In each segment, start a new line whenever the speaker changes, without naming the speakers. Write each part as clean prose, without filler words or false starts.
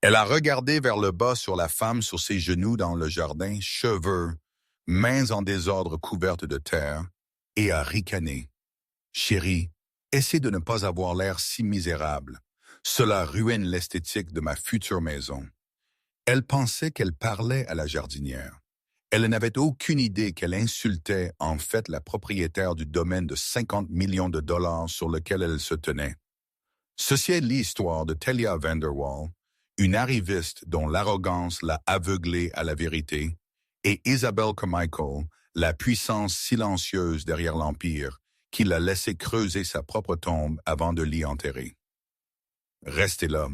Elle a regardé vers le bas sur la femme sur ses genoux dans le jardin, cheveux, mains en désordre couvertes de terre, et a ricané. « Chérie, essaie de ne pas avoir l'air si misérable. Cela ruine l'esthétique de ma future maison. » Elle pensait qu'elle parlait à la jardinière. Elle n'avait aucune idée qu'elle insultait en fait la propriétaire du domaine de 50 millions de dollars sur lequel elle se tenait. Ceci est l'histoire de Talia Vanderwall, une arriviste dont l'arrogance l'a aveuglée à la vérité, et Isabelle Carmichael, la puissance silencieuse derrière l'Empire, qui l'a laissé creuser sa propre tombe avant de l'y enterrer. Restez là.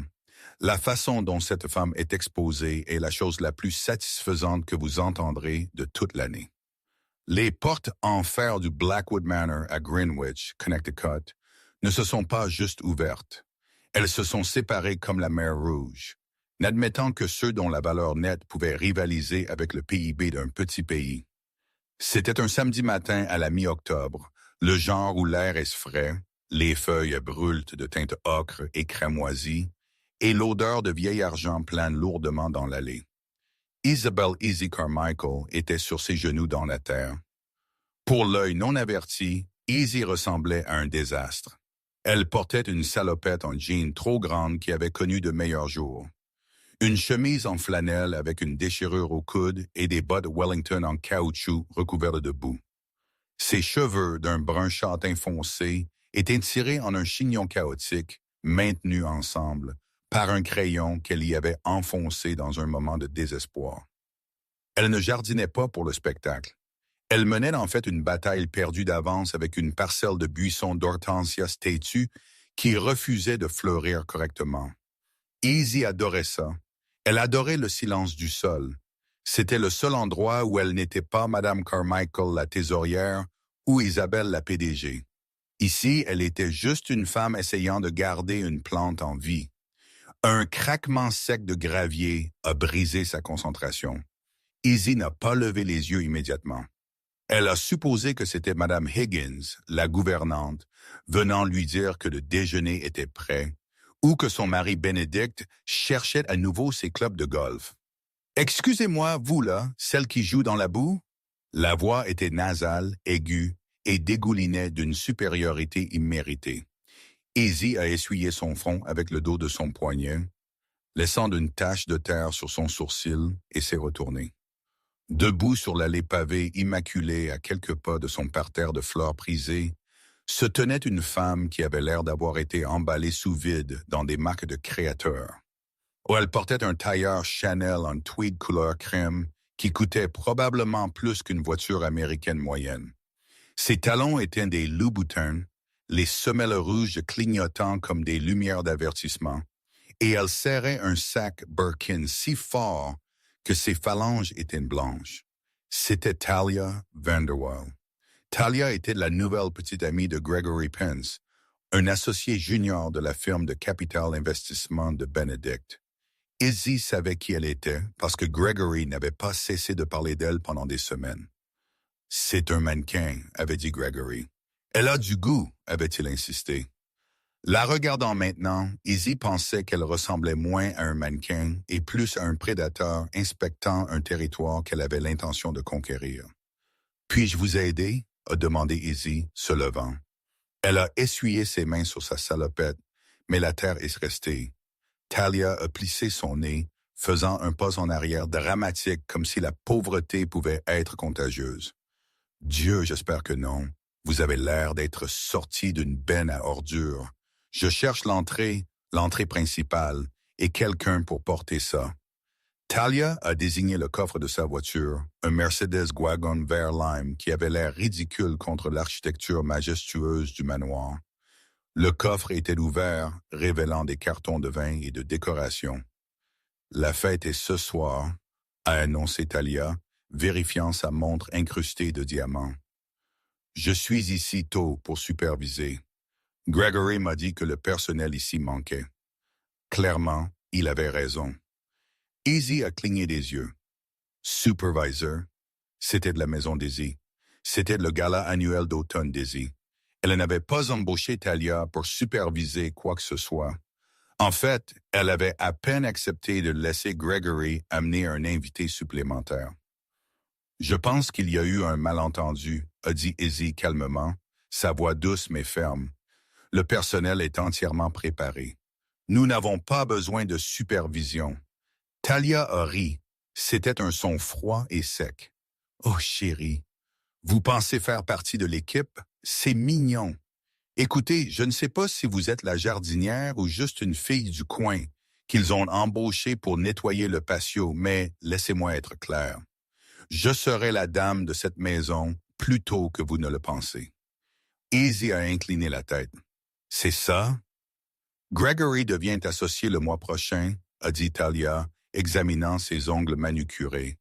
La façon dont cette femme est exposée est la chose la plus satisfaisante que vous entendrez de toute l'année. Les portes en fer du Blackwood Manor à Greenwich, Connecticut, ne se sont pas juste ouvertes. Elles se sont séparées comme la mer Rouge, n'admettant que ceux dont la valeur nette pouvait rivaliser avec le PIB d'un petit pays. C'était un samedi matin à la mi-octobre, le genre où l'air est frais, les feuilles brûlent de teinte ocre et cramoisie, et l'odeur de vieil argent plane lourdement dans l'allée. Isabelle Easy Carmichael était sur ses genoux dans la terre. Pour l'œil non averti, Easy ressemblait à un désastre. Elle portait une salopette en jean trop grande qui avait connu de meilleurs jours. Une chemise en flanelle avec une déchirure au coude et des bottes Wellington en caoutchouc recouvertes de boue. Ses cheveux d'un brun châtain foncé étaient tirés en un chignon chaotique, maintenus ensemble, par un crayon qu'elle y avait enfoncé dans un moment de désespoir. Elle ne jardinait pas pour le spectacle. Elle menait en fait une bataille perdue d'avance avec une parcelle de buissons d'hortensias têtues qui refusait de fleurir correctement. Easy adorait ça. Elle adorait le silence du sol. C'était le seul endroit où elle n'était pas Madame Carmichael, la trésorière, ou Isabelle, la PDG. Ici, elle était juste une femme essayant de garder une plante en vie. Un craquement sec de gravier a brisé sa concentration. Easy n'a pas levé les yeux immédiatement. Elle a supposé que c'était Madame Higgins, la gouvernante, venant lui dire que le déjeuner était prêt, ou que son mari Benedict cherchait à nouveau ses clubs de golf. « Excusez-moi, vous là, celle qui joue dans la boue ?» La voix était nasale, aiguë, et dégoulinait d'une supériorité imméritée. Easy a essuyé son front avec le dos de son poignet, laissant une tache de terre sur son sourcil, et s'est retourné. Debout sur l'allée pavée immaculée à quelques pas de son parterre de fleurs prisées, se tenait une femme qui avait l'air d'avoir été emballée sous vide dans des marques de créateurs. Elle portait un tailleur Chanel en tweed couleur crème qui coûtait probablement plus qu'une voiture américaine moyenne. Ses talons étaient des Louboutins, les semelles rouges clignotant comme des lumières d'avertissement, et elle serrait un sac Birkin si fort que ses phalanges étaient blanches. C'était Talia Vanderwall. Talia était la nouvelle petite amie de Gregory Pence, un associé junior de la firme de capital investissement de Benedict. Izzy savait qui elle était parce que Gregory n'avait pas cessé de parler d'elle pendant des semaines. « C'est un mannequin », avait dit Gregory. « Elle a du goût », avait-il insisté. La regardant maintenant, Izzy pensait qu'elle ressemblait moins à un mannequin et plus à un prédateur inspectant un territoire qu'elle avait l'intention de conquérir. « Puis-je vous aider ?» a demandé Izzy, se levant. Elle a essuyé ses mains sur sa salopette, mais la terre est restée. Talia a plissé son nez, faisant un pas en arrière dramatique comme si la pauvreté pouvait être contagieuse. « Dieu, j'espère que non. Vous avez l'air d'être sorti d'une benne à ordures. Je cherche l'entrée principale, et quelqu'un pour porter ça. » Talia a désigné le coffre de sa voiture, un Mercedes Wagon vert lime qui avait l'air ridicule contre l'architecture majestueuse du manoir. Le coffre était ouvert, révélant des cartons de vin et de décoration. « La fête est ce soir », a annoncé Talia, vérifiant sa montre incrustée de diamants. « Je suis ici tôt pour superviser. Gregory m'a dit que le personnel ici manquait. » Clairement, il avait raison. Izzy a cligné des yeux. Supervisor, c'était de la maison d'Izzy. C'était le gala annuel d'automne d'Izzy. Elle n'avait pas embauché Talia pour superviser quoi que ce soit. En fait, elle avait à peine accepté de laisser Gregory amener un invité supplémentaire. Je pense qu'il y a eu un malentendu, a dit Izzy calmement, sa voix douce mais ferme. Le personnel est entièrement préparé. Nous n'avons pas besoin de supervision. Talia a ri. C'était un son froid et sec. Oh chérie, vous pensez faire partie de l'équipe? C'est mignon. Écoutez, je ne sais pas si vous êtes la jardinière ou juste une fille du coin qu'ils ont embauchée pour nettoyer le patio, mais laissez-moi être clair. Je serai la dame de cette maison plus tôt que vous ne le pensez. Izzy a incliné la tête. C'est ça? Gregory devient associé le mois prochain, a dit Talia, examinant ses ongles manucurés.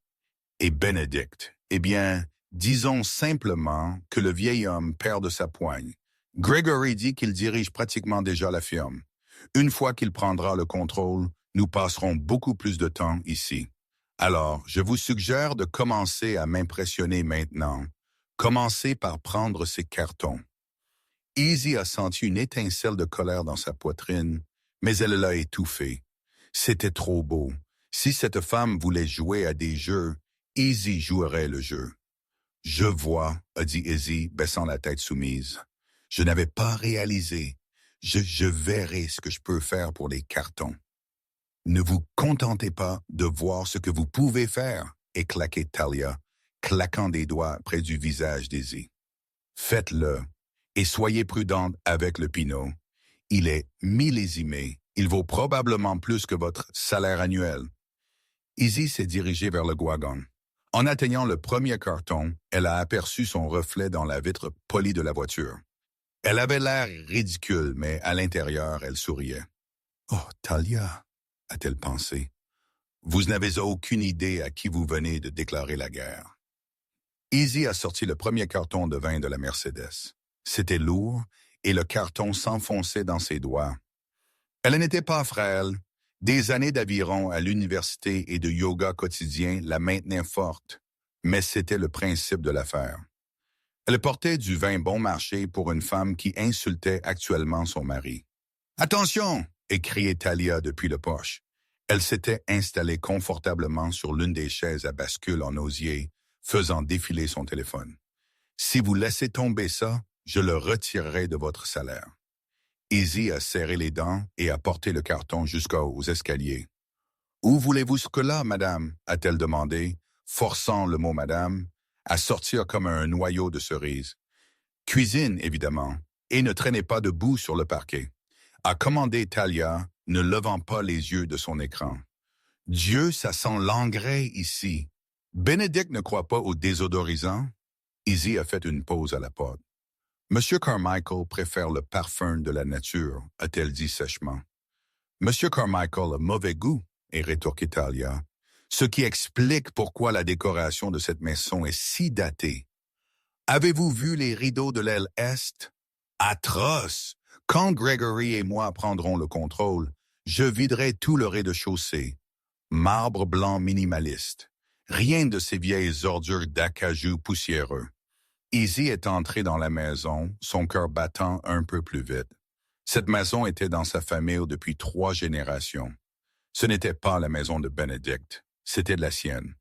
Et Benedict, eh bien, disons simplement que le vieil homme perd sa poigne. Gregory dit qu'il dirige pratiquement déjà la firme. Une fois qu'il prendra le contrôle, nous passerons beaucoup plus de temps ici. Alors, je vous suggère de commencer à m'impressionner maintenant. Commencez par prendre ces cartons. Izzy a senti une étincelle de colère dans sa poitrine, mais elle l'a étouffée. C'était trop beau. Si cette femme voulait jouer à des jeux, Izzy jouerait le jeu. Je vois, a dit Izzy, baissant la tête soumise. Je n'avais pas réalisé. Je verrai ce que je peux faire pour les cartons. Ne vous contentez pas de voir ce que vous pouvez faire, éclatait Talia, claquant des doigts près du visage d'Izzy. Faites-le, et soyez prudente avec le pinot. Il est millésimé. Il vaut probablement plus que votre salaire annuel. Izzy s'est dirigée vers le wagon. En atteignant le premier carton, elle a aperçu son reflet dans la vitre polie de la voiture. Elle avait l'air ridicule, mais à l'intérieur, elle souriait. « Oh, Talia !» a-t-elle pensé. « Vous n'avez aucune idée à qui vous venez de déclarer la guerre. » Izzy a sorti le premier carton de vin de la Mercedes. C'était lourd et le carton s'enfonçait dans ses doigts. Elle n'était pas frêle. Des années d'aviron à l'université et de yoga quotidien la maintenaient forte, mais c'était le principe de l'affaire. Elle portait du vin bon marché pour une femme qui insultait actuellement son mari. « Attention !» écriait Talia depuis le poche. Elle s'était installée confortablement sur l'une des chaises à bascule en osier, faisant défiler son téléphone. « Si vous laissez tomber ça, je le retirerai de votre salaire. » Izzy a serré les dents et a porté le carton jusqu'aux escaliers. « Où voulez-vous ce que là, madame ?» a-t-elle demandé, forçant le mot madame, à sortir comme un noyau de cerise. « Cuisine, évidemment, et ne traînez pas debout sur le parquet. » A commandé Talia, ne levant pas les yeux de son écran. « Dieu, ça sent l'engrais ici. Benedict ne croit pas au désodorisant. » Izzy a fait une pause à la porte. « Monsieur Carmichael préfère le parfum de la nature, a-t-elle dit sèchement. « Monsieur Carmichael a mauvais goût, et rétorqué Talia, ce qui explique pourquoi la décoration de cette maison est si datée. Avez-vous vu les rideaux de l'aile Est? Atroce! Quand Gregory et moi prendrons le contrôle, je viderai tout le rez-de-chaussée. Marbre blanc minimaliste. Rien de ces vieilles ordures d'acajou poussiéreux. » Izzy est entrée dans la maison, son cœur battant un peu plus vite. Cette maison était dans sa famille depuis 3 générations. Ce n'était pas la maison de Benedict, c'était la sienne.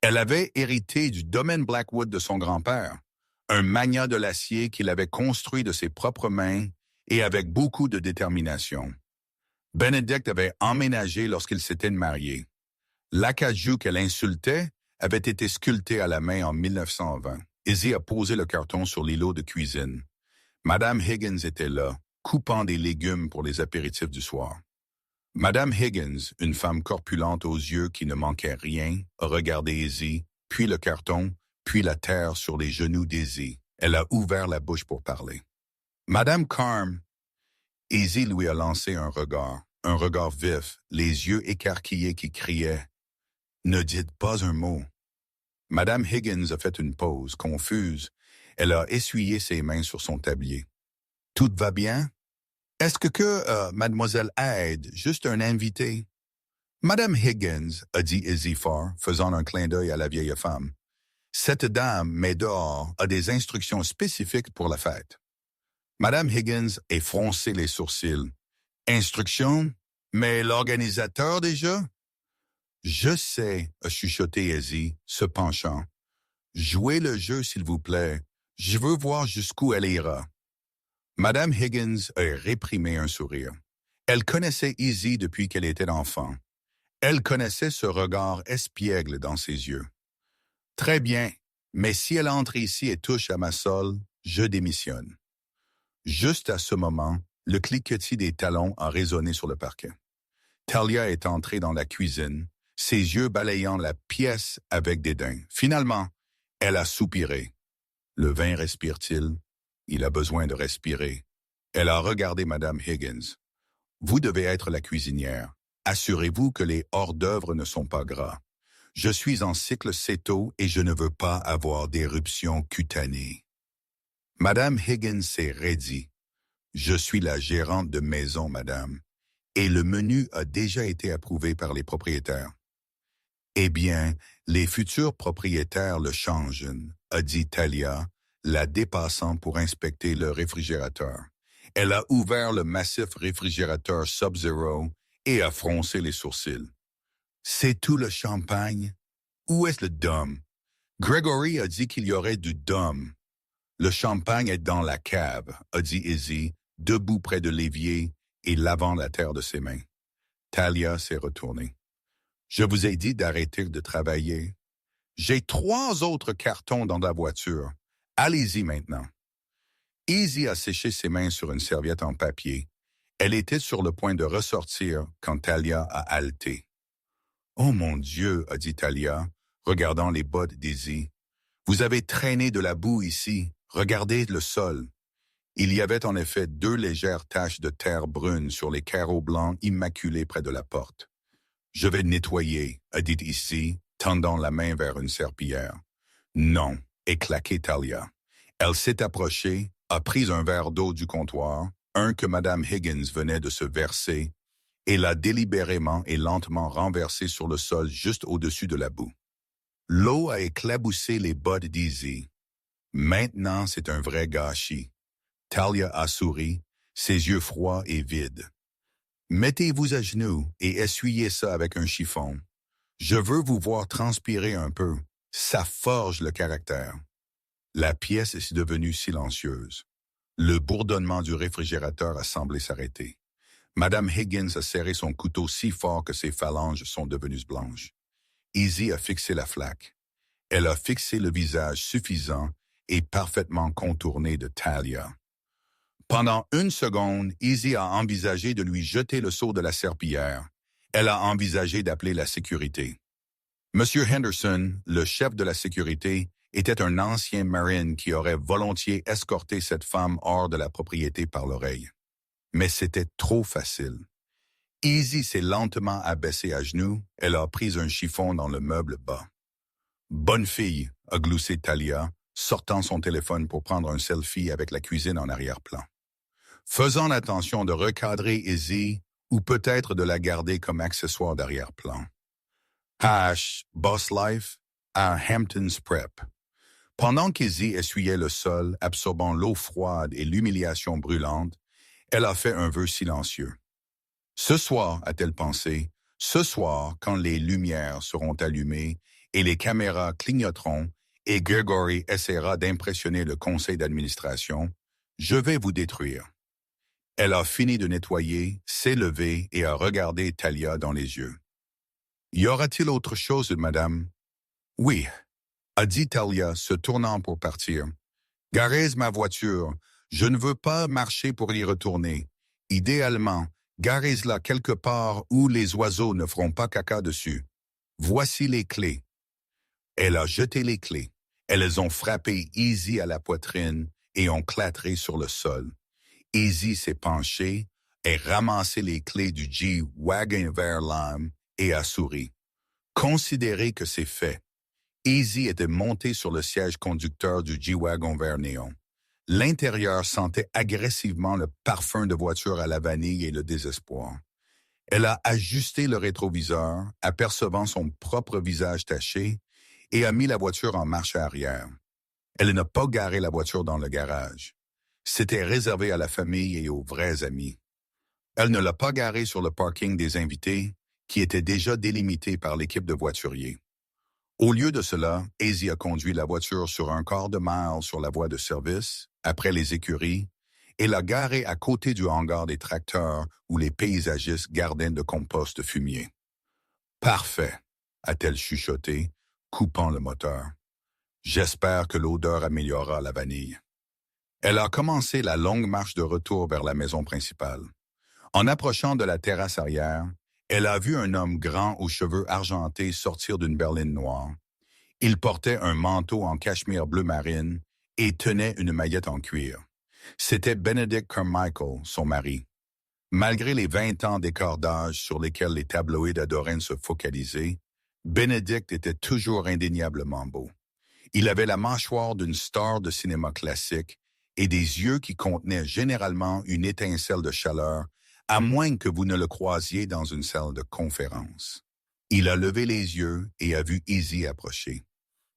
Elle avait hérité du domaine Blackwood de son grand-père, un magnat de l'acier qu'il avait construit de ses propres mains et avec beaucoup de détermination. Benedict avait emménagé lorsqu'il s'était marié. L'acajou qu'elle insultait avait été sculpté à la main en 1920. Izzy a posé le carton sur l'îlot de cuisine. Madame Higgins était là, coupant des légumes pour les apéritifs du soir. Madame Higgins, une femme corpulente aux yeux qui ne manquait rien, a regardé Izzy, puis le carton, puis la terre sur les genoux d'Izzy. Elle a ouvert la bouche pour parler. « Madame Carm !» Izzy lui a lancé un regard vif, les yeux écarquillés qui criaient « Ne dites pas un mot !» Madame Higgins a fait une pause, confuse. Elle a essuyé ses mains sur son tablier. « Tout va bien? Est-ce que mademoiselle aide, juste un invité? » « Madame Higgins, a dit Izzy fort, faisant un clin d'œil à la vieille femme. « Cette dame, mais dehors, a des instructions spécifiques pour la fête. » Madame Higgins a froncé les sourcils. « Instructions? Mais l'organisateur déjà? Je sais, a chuchoté Izzy, se penchant. Jouez le jeu, s'il vous plaît. Je veux voir jusqu'où elle ira. Madame Higgins a réprimé un sourire. Elle connaissait Izzy depuis qu'elle était enfant. Elle connaissait ce regard espiègle dans ses yeux. Très bien, mais si elle entre ici et touche à ma sole, je démissionne. Juste à ce moment, le cliquetis des talons a résonné sur le parquet. Talia est entrée dans la cuisine, ses yeux balayant la pièce avec dédain. Finalement, elle a soupiré. Le vin respire-t-il? Il a besoin de respirer. Elle a regardé Madame Higgins. Vous devez être la cuisinière. Assurez-vous que les hors-d'œuvre ne sont pas gras. Je suis en cycle céto et je ne veux pas avoir d'éruption cutanée. Madame Higgins s'est raidie. Je suis la gérante de maison, madame, et le menu a déjà été approuvé par les propriétaires. Eh bien, les futurs propriétaires le changent, a dit Talia, la dépassant pour inspecter le réfrigérateur. Elle a ouvert le massif réfrigérateur Sub-Zero et a froncé les sourcils. C'est tout le champagne? Où est le dôme? Gregory a dit qu'il y aurait du dôme. Le champagne est dans la cave, a dit Izzy, debout près de l'évier et lavant la terre de ses mains. Talia s'est retournée. Je vous ai dit d'arrêter de travailler. J'ai 3 autres cartons dans la voiture. Allez-y maintenant. Izzy a séché ses mains sur une serviette en papier. Elle était sur le point de ressortir quand Talia a haleté. « Oh mon Dieu, a dit Talia, regardant les bottes d'Izzy. Vous avez traîné de la boue ici. Regardez le sol. » Il y avait en effet 2 légères taches de terre brune sur les carreaux blancs immaculés près de la porte. « Je vais nettoyer, a dit Izzy, tendant la main vers une serpillière. « Non, et claqué Talia. » Elle s'est approchée, a pris un verre d'eau du comptoir, un que Madame Higgins venait de se verser, et l'a délibérément et lentement renversé sur le sol juste au-dessus de la boue. L'eau a éclaboussé les bottes d'Izzy. Maintenant, c'est un vrai gâchis. Talia a souri, ses yeux froids et vides. Mettez-vous à genoux et essuyez ça avec un chiffon. Je veux vous voir transpirer un peu. Ça forge le caractère. La pièce est devenue silencieuse. Le bourdonnement du réfrigérateur a semblé s'arrêter. Madame Higgins a serré son couteau si fort que ses phalanges sont devenues blanches. Izzy a fixé la flaque. Elle a fixé le visage suffisant et parfaitement contourné de Talia. Pendant 1 seconde, Izzy a envisagé de lui jeter le seau de la serpillière. Elle a envisagé d'appeler la sécurité. Monsieur Henderson, le chef de la sécurité, était un ancien marine qui aurait volontiers escorté cette femme hors de la propriété par l'oreille. Mais c'était trop facile. Izzy s'est lentement abaissée à genoux, elle a pris un chiffon dans le meuble bas. « Bonne fille », a gloussé Talia, sortant son téléphone pour prendre un selfie avec la cuisine en arrière-plan. Faisant attention de recadrer Izzy ou peut-être de la garder comme accessoire d'arrière-plan. Boss Life à Hampton's Prep. Pendant qu'Izzy essuyait le sol, absorbant l'eau froide et l'humiliation brûlante, elle a fait un vœu silencieux. Ce soir, a-t-elle pensé, ce soir, quand les lumières seront allumées et les caméras clignoteront et Gregory essaiera d'impressionner le conseil d'administration, je vais vous détruire. Elle a fini de nettoyer, s'est levée et a regardé Talia dans les yeux. « Y aura-t-il autre chose, madame? »« Oui, » a dit Talia, se tournant pour partir. « Garez ma voiture. Je ne veux pas marcher pour y retourner. Idéalement, garez-la quelque part où les oiseaux ne feront pas caca dessus. Voici les clés. » Elle a jeté les clés. Elles ont frappé Izzy à la poitrine et ont clatré sur le sol. Izzy s'est penché et ramassé les clés du G-Wagon vers l'âme et a souri. Considérez que c'est fait. Izzy était monté sur le siège conducteur du G-Wagon vert néon. L'intérieur sentait agressivement le parfum de voiture à la vanille et le désespoir. Elle a ajusté le rétroviseur, apercevant son propre visage taché, et a mis la voiture en marche arrière. Elle n'a pas garé la voiture dans le garage. C'était réservé à la famille et aux vrais amis. Elle ne l'a pas garé sur le parking des invités, qui était déjà délimité par l'équipe de voituriers. Au lieu de cela, Izzy a conduit la voiture sur un quart de mile sur la voie de service, après les écuries, et l'a garée à côté du hangar des tracteurs où les paysagistes gardaient de compost fumier. « Parfait », a-t-elle chuchoté, coupant le moteur. « J'espère que l'odeur améliorera la vanille. » Elle a commencé la longue marche de retour vers la maison principale. En approchant de la terrasse arrière, elle a vu un homme grand aux cheveux argentés sortir d'une berline noire. Il portait un manteau en cachemire bleu marine et tenait une maillette en cuir. C'était Benedict Carmichael, son mari. Malgré les 20 ans d'écart d'âge sur lesquels les tabloïds adoraient se focaliser, Benedict était toujours indéniablement beau. Il avait la mâchoire d'une star de cinéma classique et des yeux qui contenaient généralement une étincelle de chaleur, à moins que vous ne le croisiez dans une salle de conférence. Il a levé les yeux et a vu Izzy approcher.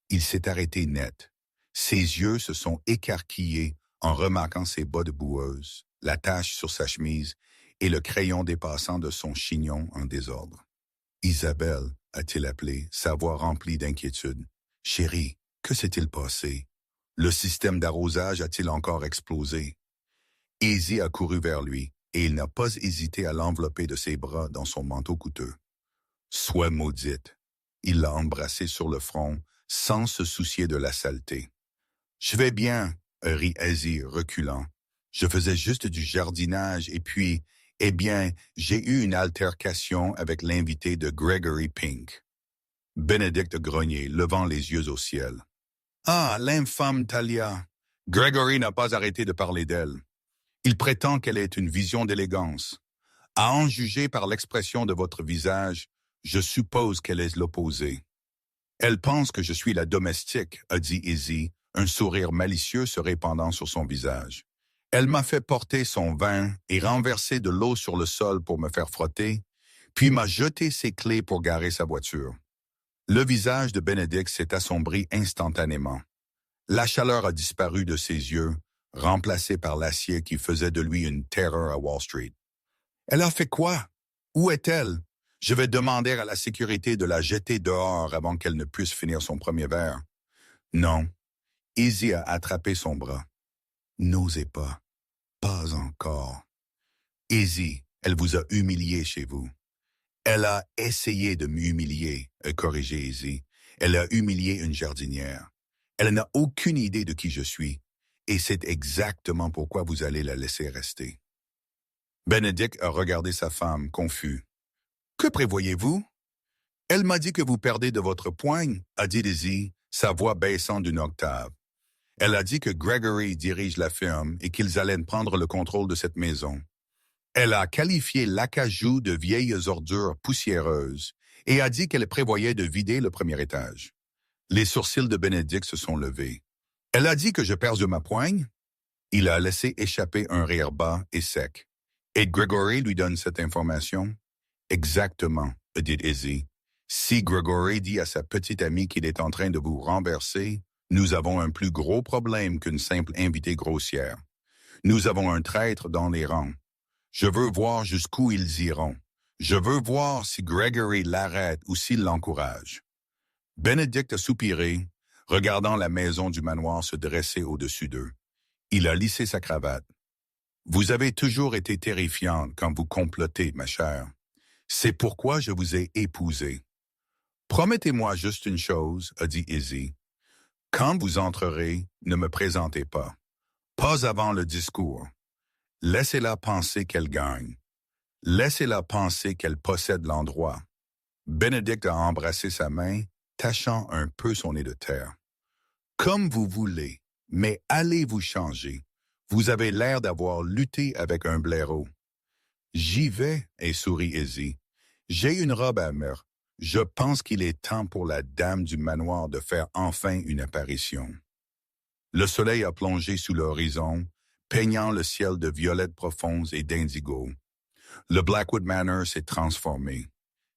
Il s'est arrêté net. Ses yeux se sont écarquillés en remarquant ses bas de boueuse, la tache sur sa chemise et le crayon dépassant de son chignon en désordre. « Isabelle » a-t-il appelé, sa voix remplie d'inquiétude. « Chérie, que s'est-il passé? Le système d'arrosage a-t-il encore explosé? » Izzy a couru vers lui, et il n'a pas hésité à l'envelopper de ses bras dans son manteau coûteux. « Sois maudite !» Il l'a embrassé sur le front, sans se soucier de la saleté. « Je vais bien !» rit Izzy, reculant. « Je faisais juste du jardinage et puis, eh bien, j'ai eu une altercation avec l'invité de Gregory Pink. » Benedict a grogné, levant les yeux au ciel. « Ah, l'infâme Talia! Gregory n'a pas arrêté de parler d'elle. Il prétend qu'elle est une vision d'élégance. À en juger par l'expression de votre visage, je suppose qu'elle est l'opposé. » « Elle pense que je suis la domestique, » a dit Izzy, un sourire malicieux se répandant sur son visage. « Elle m'a fait porter son vin et renverser de l'eau sur le sol pour me faire frotter, puis m'a jeté ses clés pour garer sa voiture. » Le visage de Benedict s'est assombri instantanément. La chaleur a disparu de ses yeux, remplacée par l'acier qui faisait de lui une terreur à Wall Street. « Elle a fait quoi? Où est-elle? Je vais demander à la sécurité de la jeter dehors avant qu'elle ne puisse finir son premier verre. » « Non. » Izzy a attrapé son bras. « N'osez pas. Pas encore. »« Izzy, elle vous a humilié chez vous. »« Elle a essayé de m'humilier, » a corrigé Izzy. « Elle a humilié une jardinière. Elle n'a aucune idée de qui je suis, et c'est exactement pourquoi vous allez la laisser rester. » Benedict a regardé sa femme, confus. « Que prévoyez-vous? »« Elle m'a dit que vous perdez de votre poigne, » a dit Izzy, sa voix baissant d'une octave. Elle a dit que Gregory dirige la firme et qu'ils allaient prendre le contrôle de cette maison. Elle a qualifié l'acajou de vieilles ordures poussiéreuses et a dit qu'elle prévoyait de vider le premier étage. Les sourcils de Benedict se sont levés. « Elle a dit que je perds de ma poigne? » Il a laissé échapper un rire bas et sec. « Et Gregory lui donne cette information? »« Exactement, » a dit Izzy. « Si Gregory dit à sa petite amie qu'il est en train de vous renverser, nous avons un plus gros problème qu'une simple invitée grossière. Nous avons un traître dans les rangs. Je veux voir jusqu'où ils iront. Je veux voir si Gregory l'arrête ou s'il l'encourage. » Benedict a soupiré, regardant la maison du manoir se dresser au-dessus d'eux. Il a lissé sa cravate. « Vous avez toujours été terrifiante quand vous complotez, ma chère. C'est pourquoi je vous ai épousée. Promettez-moi juste une chose, » a dit Izzy. « Quand vous entrerez, ne me présentez pas. Pas avant le discours. Laissez-la penser qu'elle gagne. Laissez-la penser qu'elle possède l'endroit. » Benedict a embrassé sa main, tachant un peu son nez de terre. « Comme vous voulez, mais allez vous changer. Vous avez l'air d'avoir lutté avec un blaireau. »« J'y vais, » et sourit Izzy. « J'ai une robe à mettre. Je pense qu'il est temps pour la dame du manoir de faire enfin une apparition. » Le soleil a plongé sous l'horizon, peignant le ciel de violettes profondes et d'indigo. Le Blackwood Manor s'est transformé.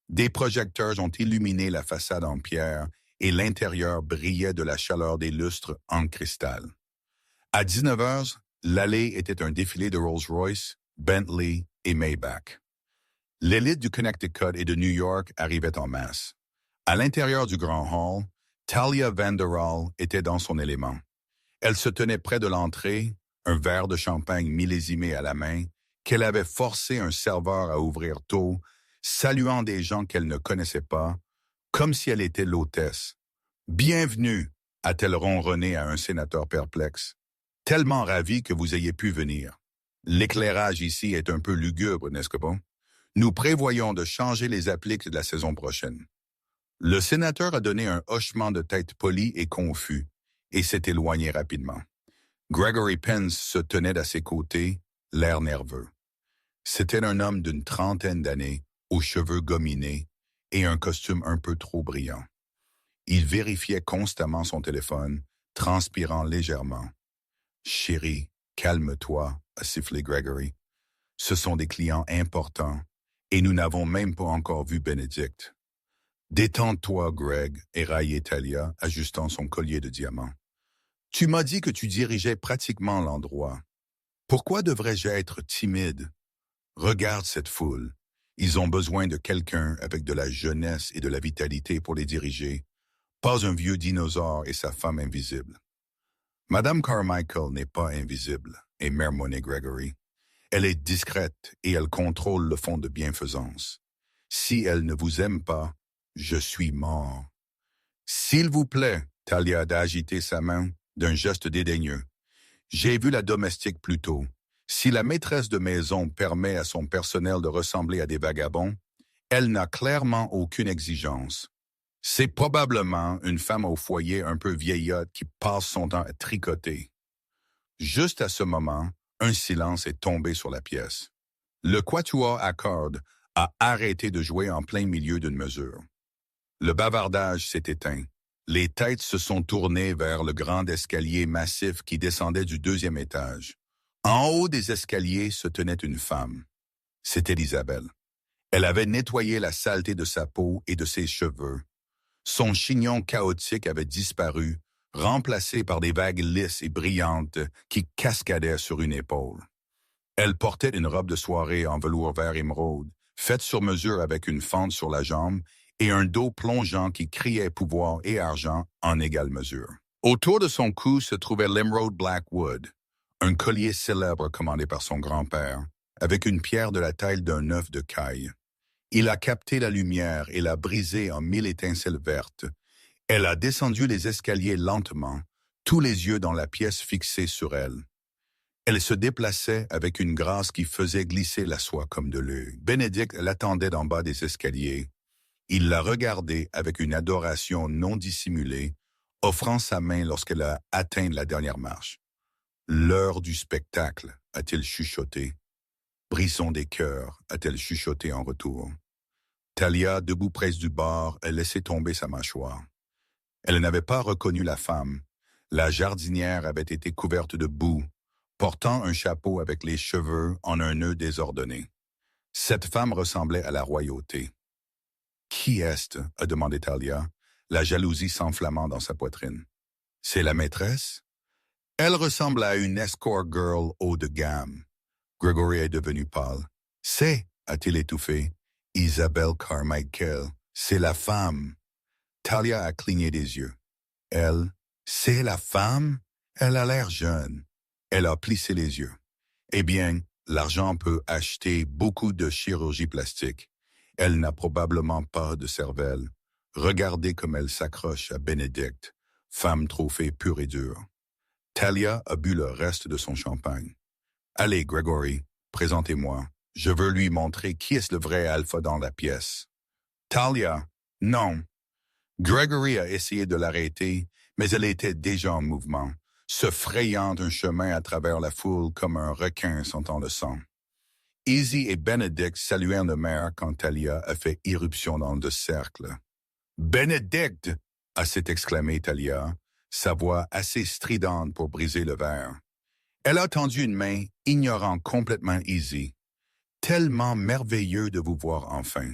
Des projecteurs ont illuminé la façade en pierre et l'intérieur brillait de la chaleur des lustres en cristal. À 19 heures, l'allée était un défilé de Rolls-Royce, Bentley, et Maybach. L'élite du Connecticut et de New York arrivait en masse. À l'intérieur du grand hall, Talia Vanderall était dans son élément. Elle se tenait près de l'entrée, un verre de champagne millésimé à la main, qu'elle avait forcé un serveur à ouvrir tôt, saluant des gens qu'elle ne connaissait pas, comme si elle était l'hôtesse. « Bienvenue » a-t-elle ronronné à un sénateur perplexe. « Tellement ravi que vous ayez pu venir. L'éclairage ici est un peu lugubre, n'est-ce pas? Nous prévoyons de changer les appliques de la saison prochaine. » Le sénateur a donné un hochement de tête poli et confus, et s'est éloigné rapidement. Gregory Pence se tenait à ses côtés, l'air nerveux. C'était un homme d'une trentaine d'années, aux cheveux gominés et un costume un peu trop brillant. Il vérifiait constamment son téléphone, transpirant légèrement. « Chérie, calme-toi », a sifflé Gregory. « Ce sont des clients importants, et nous n'avons même pas encore vu Benedict. »« Détends-toi, Greg, » éraillait Talia, ajustant son collier de diamants. « Tu m'as dit que tu dirigeais pratiquement l'endroit. Pourquoi devrais-je être timide? Regarde cette foule. Ils ont besoin de quelqu'un avec de la jeunesse et de la vitalité pour les diriger, pas un vieux dinosaure et sa femme invisible. » « Madame Carmichael n'est pas invisible, » et marmonnait Gregory. « Elle est discrète et elle contrôle le fonds de bienfaisance. Si elle ne vous aime pas, je suis mort. »« S'il vous plaît, » Talia a agité sa main d'un geste dédaigneux. « J'ai vu la domestique plus tôt. Si la maîtresse de maison permet à son personnel de ressembler à des vagabonds, elle n'a clairement aucune exigence. C'est probablement une femme au foyer un peu vieillotte qui passe son temps à tricoter. » Juste à ce moment, un silence est tombé sur la pièce. Le quatuor à cordes a arrêté de jouer en plein milieu d'une mesure. Le bavardage s'est éteint. Les têtes se sont tournées vers le grand escalier massif qui descendait du deuxième étage. En haut des escaliers se tenait une femme. C'était Isabelle. Elle avait nettoyé la saleté de sa peau et de ses cheveux. Son chignon chaotique avait disparu, remplacé par des vagues lisses et brillantes qui cascadaient sur une épaule. Elle portait une robe de soirée en velours vert émeraude, faite sur mesure avec une fente sur la jambe et un dos plongeant qui criait pouvoir et argent en égale mesure. Autour de son cou se trouvait l'Emerald Blackwood, un collier célèbre commandé par son grand-père, avec une pierre de la taille d'un œuf de caille. Il a capté la lumière et l'a brisée en 1000 étincelles vertes. Elle a descendu les escaliers lentement, tous les yeux dans la pièce fixés sur elle. Elle se déplaçait avec une grâce qui faisait glisser la soie comme de l'œil. Benedict l'attendait d'en bas des escaliers. Il l'a regardée avec une adoration non dissimulée, offrant sa main lorsqu'elle a atteint la dernière marche. « L'heure du spectacle », a-t-il chuchoté. « Brisons des cœurs », a-t-elle chuchoté en retour. Talia, debout près du bar, a laissé tomber sa mâchoire. Elle n'avait pas reconnu la femme. La jardinière avait été couverte de boue, portant un chapeau avec les cheveux en un nœud désordonné. Cette femme ressemblait à la royauté. « Qui est-ce » a demandé Talia, la jalousie s'enflammant dans sa poitrine. « C'est la maîtresse ?» « Elle ressemble à une escort girl haut de gamme. » Gregory est devenu pâle. « C'est, » a-t-il étouffé, « Isabelle Carmichael. C'est la femme. » Talia a cligné des yeux. « Elle, c'est la femme? Elle a l'air jeune. » Elle a plissé les yeux. « Eh bien, l'argent peut acheter beaucoup de chirurgie plastique. Elle n'a probablement pas de cervelle. Regardez comme elle s'accroche à Benedict, femme trophée pure et dure. » Talia a bu le reste de son champagne. « Allez, Gregory, présentez-moi. Je veux lui montrer qui est le vrai alpha dans la pièce. » « Talia, non. » Gregory a essayé de l'arrêter, mais elle était déjà en mouvement, se frayant un chemin à travers la foule comme un requin sentant le sang. Easy et Benedict saluèrent le maire quand Talia a fait irruption dans le cercle. « Benedict !» a s'est exclamé Talia, sa voix assez stridente pour briser le verre. Elle a tendu une main, ignorant complètement Easy. « Tellement merveilleux de vous voir enfin.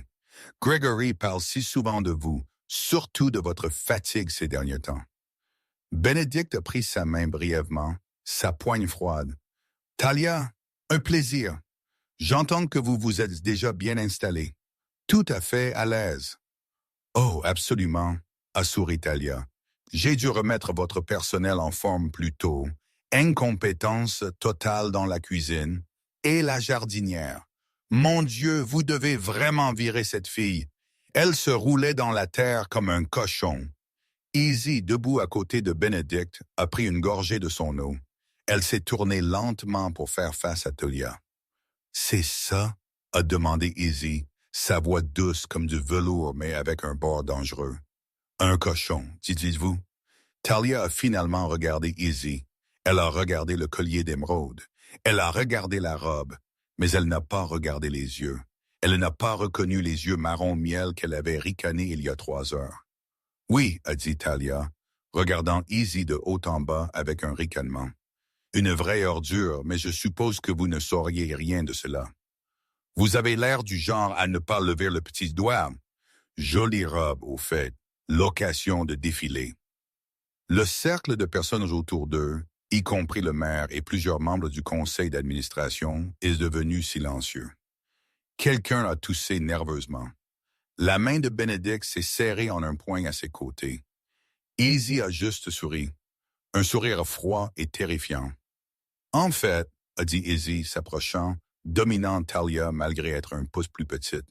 Gregory parle si souvent de vous, surtout de votre fatigue ces derniers temps. » Benedict a pris sa main brièvement, sa poigne froide. « Talia, un plaisir. J'entends que vous vous êtes déjà bien installé. Tout à fait à l'aise. Oh, absolument, a souri Talia. J'ai dû remettre votre personnel en forme plus tôt. Incompétence totale dans la cuisine. Et la jardinière. Mon Dieu, vous devez vraiment virer cette fille. Elle se roulait dans la terre comme un cochon. Easy, debout à côté de Benedict, a pris une gorgée de son eau. Elle s'est tournée lentement pour faire face à Talia. C'est ça? A demandé Easy, sa voix douce comme du velours mais avec un bord dangereux. Un cochon, dites-vous? Talia a finalement regardé Easy. Elle a regardé le collier d'émeraude. Elle a regardé la robe, mais elle n'a pas regardé les yeux. Elle n'a pas reconnu les yeux marron miel qu'elle avait ricanés il y a 3 heures. Oui, a dit Talia, regardant Easy de haut en bas avec un ricanement. Une vraie ordure, mais je suppose que vous ne sauriez rien de cela. Vous avez l'air du genre à ne pas lever le petit doigt. Jolie robe, au fait. L'occasion de défiler. Le cercle de personnes autour d'eux, y compris le maire et plusieurs membres du conseil d'administration, est devenu silencieux. Quelqu'un a toussé nerveusement. La main de Benedict s'est serrée en un poing à ses côtés. Easy a juste souri. Un sourire froid et terrifiant. En fait, a dit Easy, s'approchant, dominant Talia malgré être un pouce plus petite.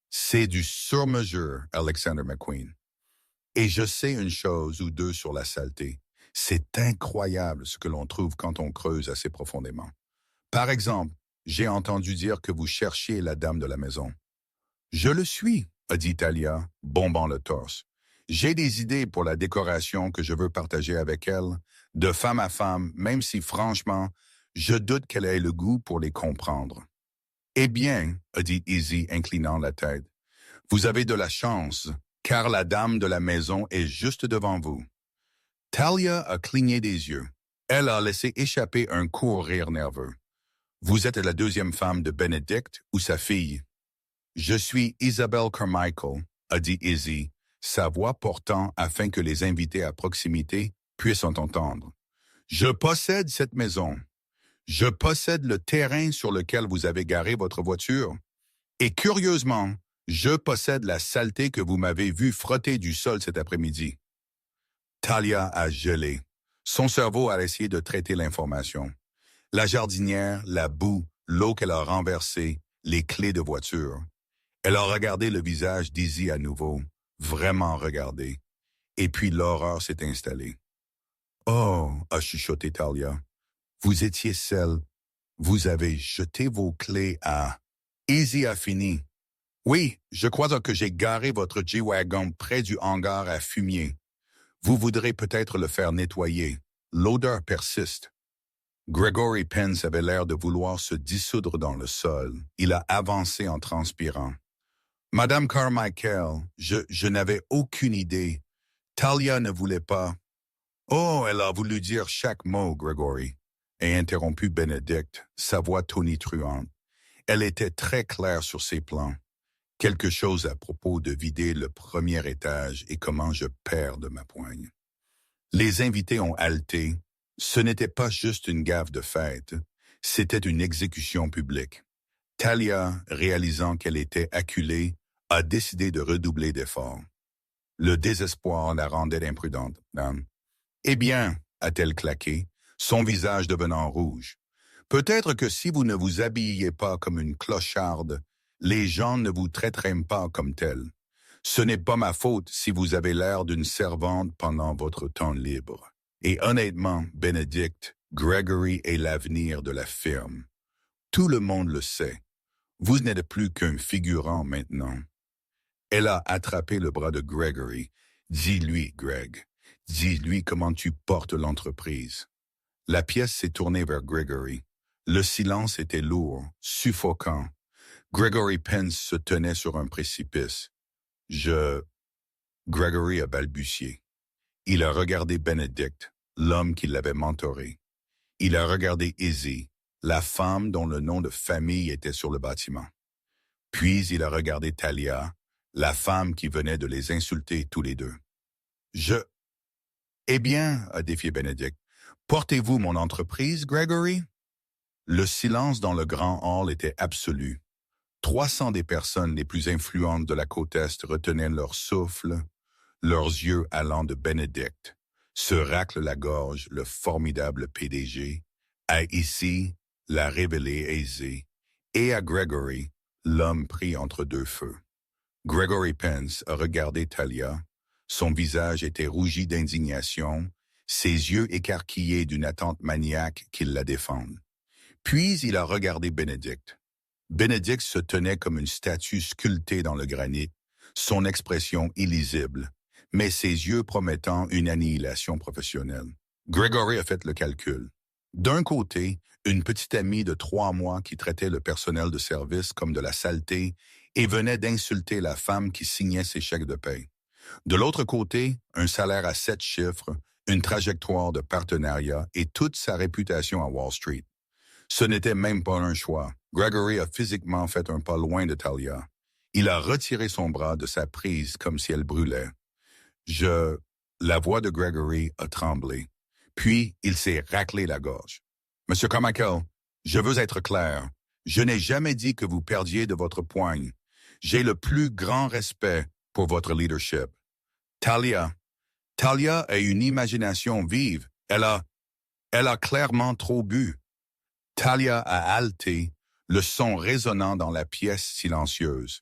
C'est du sur-mesure, Alexander McQueen. Et je sais une chose ou deux sur la saleté. C'est incroyable ce que l'on trouve quand on creuse assez profondément. Par exemple, j'ai entendu dire que vous cherchiez la dame de la maison. Je le suis, a dit Talia, bombant le torse. J'ai des idées pour la décoration que je veux partager avec elle, de femme à femme, même si franchement, je doute qu'elle ait le goût pour les comprendre. Eh bien, a dit Easy, inclinant la tête, vous avez de la chance, car la dame de la maison est juste devant vous. Talia a cligné des yeux. Elle a laissé échapper un court rire nerveux. Vous êtes la deuxième femme de Benedict ou sa fille? Je suis Isabelle Carmichael, a dit Izzy, sa voix portant afin que les invités à proximité puissent entendre. Je possède cette maison. Je possède le terrain sur lequel vous avez garé votre voiture. Et curieusement, je possède la saleté que vous m'avez vue frotter du sol cet après-midi. Talia a gelé. Son cerveau a essayé de traiter l'information. La jardinière, la boue, l'eau qu'elle a renversée, les clés de voiture. Elle a regardé le visage d'Izzy à nouveau, vraiment regardé. Et puis l'horreur s'est installée. « Oh, a chuchoté Talia, vous étiez seule. Vous avez jeté vos clés à... » Izzy a fini. « Oui, je crois que j'ai garé votre G-Wagon près du hangar à fumier. Vous voudrez peut-être le faire nettoyer. L'odeur persiste. » Gregory Pence avait l'air de vouloir se dissoudre dans le sol. Il a avancé en transpirant. « Madame Carmichael, je n'avais aucune idée. Talia ne voulait pas. » « Oh, elle a voulu dire chaque mot, Gregory, et interrompu Benedict, sa voix tonitruante. Elle était très claire sur ses plans. Quelque chose à propos de vider le premier étage et comment je perds de ma poigne. Les invités ont haleté. Ce n'était pas juste une gaffe de fête, c'était une exécution publique. Talia, réalisant qu'elle était acculée, a décidé de redoubler d'efforts. Le désespoir la rendait imprudente. « Eh bien, a-t-elle claqué, son visage devenant rouge. Peut-être que si vous ne vous habilliez pas comme une clocharde, les gens ne vous traiteraient pas comme telle. Ce n'est pas ma faute si vous avez l'air d'une servante pendant votre temps libre. Et honnêtement, Benedict, Gregory est l'avenir de la firme. Tout le monde le sait. Vous n'êtes plus qu'un figurant maintenant. » Elle a attrapé le bras de Gregory. « Dis-lui, Greg. Dis-lui comment tu portes l'entreprise. » La pièce s'est tournée vers Gregory. Le silence était lourd, suffocant. Gregory Pence se tenait sur un précipice. Gregory a balbutié. Il a regardé Benedict, l'homme qui l'avait mentoré. Il a regardé Izzy, la femme dont le nom de famille était sur le bâtiment. Puis il a regardé Talia, la femme qui venait de les insulter tous les deux. « Eh bien, a défié Benedict, portez-vous mon entreprise, Gregory? » Le silence dans le grand hall était absolu. 300 des personnes les plus influentes de la côte Est retenaient leur souffle, leurs yeux allant de Benedict, se racle la gorge le formidable PDG, à ici la révélée aisée, et à Gregory, l'homme pris entre deux feux. Gregory Pence a regardé Talia. Son visage était rougi d'indignation, ses yeux écarquillés d'une attente maniaque qu'il la défende. Puis il a regardé Benedict. Benedict se tenait comme une statue sculptée dans le granit, son expression illisible, mais ses yeux promettant une annihilation professionnelle. Gregory a fait le calcul. D'un côté, une petite amie de 3 mois qui traitait le personnel de service comme de la saleté et venait d'insulter la femme qui signait ses chèques de paie. De l'autre côté, un salaire à 7 chiffres, une trajectoire de partenariat et toute sa réputation à Wall Street. Ce n'était même pas un choix. Gregory a physiquement fait un pas loin de Talia. Il a retiré son bras de sa prise comme si elle brûlait. La voix de Gregory a tremblé. Puis, il s'est raclé la gorge. Monsieur Carmichael, je veux être clair. Je n'ai jamais dit que vous perdiez de votre poigne. J'ai le plus grand respect pour votre leadership. Talia a une imagination vive. Elle a clairement trop bu. Talia a haleté, le son résonnant dans la pièce silencieuse.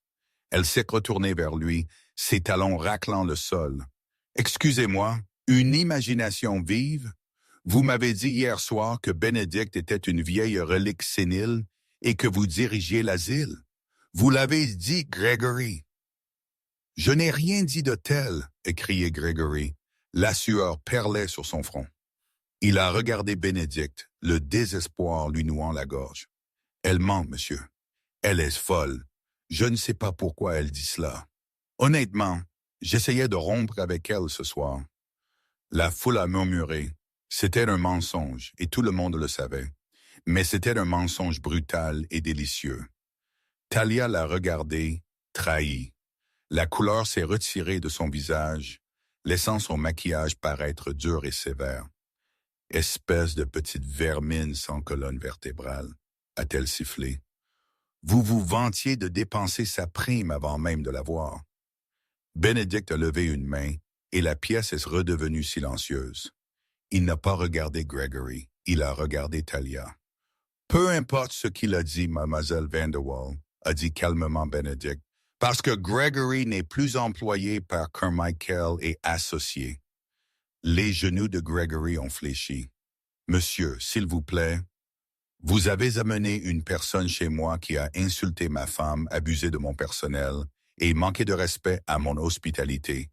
Elle s'est retournée vers lui, ses talons raclant le sol. « Excusez-moi, une imagination vive? Vous m'avez dit hier soir que Benedict était une vieille relique sénile et que vous dirigiez l'asile. Vous l'avez dit, Gregory. » « Je n'ai rien dit de tel, » écriait Gregory. La sueur perlait sur son front. Il a regardé Benedict, le désespoir lui nouant la gorge. « Elle ment, monsieur. Elle est folle. Je ne sais pas pourquoi elle dit cela. Honnêtement, j'essayais de rompre avec elle ce soir. » La foule a murmuré. C'était un mensonge, et tout le monde le savait. Mais c'était un mensonge brutal et délicieux. Talia l'a regardé, trahi. La couleur s'est retirée de son visage, laissant son maquillage paraître dur et sévère. « Espèce de petite vermine sans colonne vertébrale », a-t-elle sifflé. « Vous vous vantiez de dépenser sa prime avant même de la voir. » Benedict a levé une main, et la pièce est redevenue silencieuse. Il n'a pas regardé Gregory, il a regardé Talia. « Peu importe ce qu'il a dit, mademoiselle Vanderwall, » a dit calmement Benedict, parce que Gregory n'est plus employé par Carmichael et associé. Les genoux de Gregory ont fléchi. « Monsieur, s'il vous plaît, vous avez amené une personne chez moi qui a insulté ma femme, abusé de mon personnel et manqué de respect à mon hospitalité. »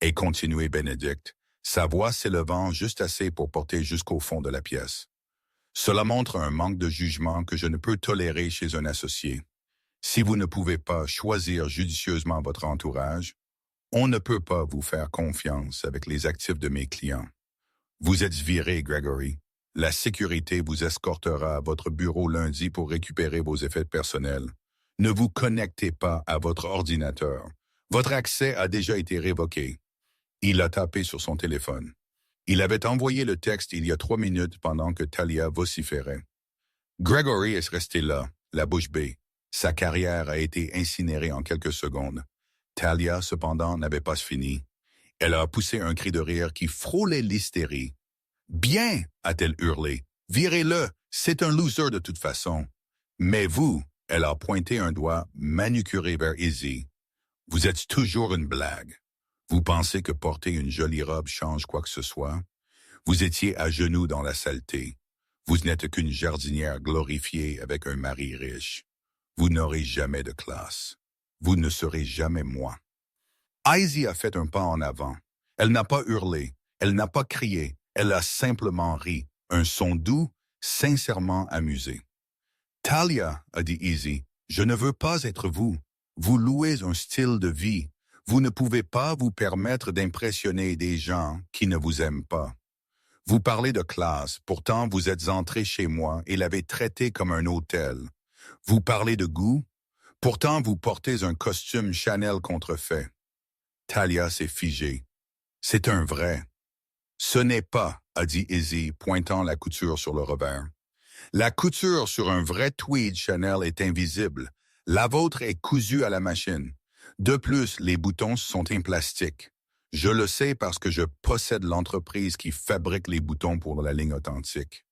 Et continuait Benedict, sa voix s'élevant juste assez pour porter jusqu'au fond de la pièce. « Cela montre un manque de jugement que je ne peux tolérer chez un associé. Si vous ne pouvez pas choisir judicieusement votre entourage, on ne peut pas vous faire confiance avec les actifs de mes clients. Vous êtes viré, Gregory. La sécurité vous escortera à votre bureau lundi pour récupérer vos effets personnels. Ne vous connectez pas à votre ordinateur. Votre accès a déjà été révoqué. » Il a tapé sur son téléphone. Il avait envoyé le texte il y a 3 minutes pendant que Talia vociférait. Gregory est resté là, la bouche bée. Sa carrière a été incinérée en quelques secondes. Talia, cependant, n'avait pas fini. Elle a poussé un cri de rire qui frôlait l'hystérie. « Bien !» a-t-elle hurlé. « Virez-le, c'est un loser de toute façon. Mais vous, » elle a pointé un doigt manucuré vers Izzy, « vous êtes toujours une blague. Vous pensez que porter une jolie robe change quoi que ce soit? Vous étiez à genoux dans la saleté. Vous n'êtes qu'une jardinière glorifiée avec un mari riche. Vous n'aurez jamais de classe. Vous ne serez jamais moi. » Izzy a fait un pas en avant. Elle n'a pas hurlé, elle n'a pas crié, elle a simplement ri, un son doux, sincèrement amusé. « Talia, » a dit Izzy, « je ne veux pas être vous. Vous louez un style de vie. Vous ne pouvez pas vous permettre d'impressionner des gens qui ne vous aiment pas. Vous parlez de classe, pourtant vous êtes entré chez moi et l'avez traité comme un hôtel. Vous parlez de goût, pourtant vous portez un costume Chanel contrefait. » Talia s'est figée. « C'est un vrai. »« Ce n'est pas, » a dit Izzy, pointant la couture sur le revers. La couture sur un vrai tweed Chanel est invisible. La vôtre est cousue à la machine. De plus, les boutons sont en plastique. Je le sais parce que je possède l'entreprise qui fabrique les boutons pour la ligne authentique.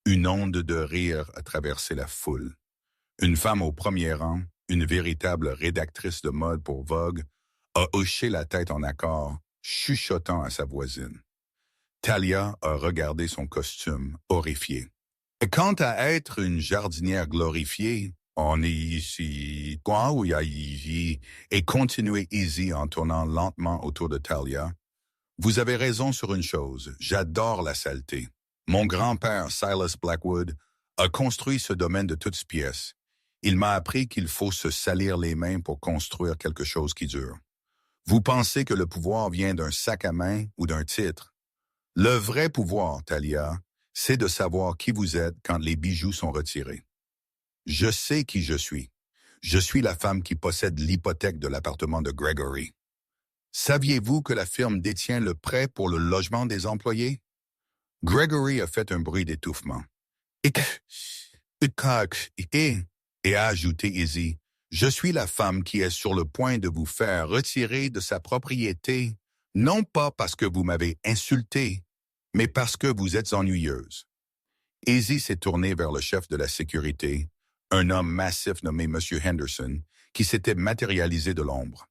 Une onde de rire a traversé la foule. Une femme au premier rang, une véritable rédactrice de mode pour Vogue, a hoché la tête en accord, chuchotant à sa voisine. Talia a regardé son costume, horrifiée. Et quant à être une jardinière glorifiée, on est ici, quoi, ou ici, et continuer Easy en tournant lentement autour de Talia. Vous avez raison sur une chose, j'adore la saleté. Mon grand-père, Silas Blackwood, a construit ce domaine de toutes pièces. Il m'a appris qu'il faut se salir les mains pour construire quelque chose qui dure. Vous pensez que le pouvoir vient d'un sac à main ou d'un titre? Le vrai pouvoir, Talia, c'est de savoir qui vous êtes quand les bijoux sont retirés. Je sais qui je suis. Je suis la femme qui possède l'hypothèque de l'appartement de Gregory. Saviez-vous que la firme détient le prêt pour le logement des employés? Gregory a fait un bruit d'étouffement. Et a ajouté Izzy, je suis la femme qui est sur le point de vous faire retirer de sa propriété, non pas parce que vous m'avez insulté, mais parce que vous êtes ennuyeuse. Izzy s'est tourné vers le chef de la sécurité, un homme massif nommé M. Henderson, qui s'était matérialisé de l'ombre.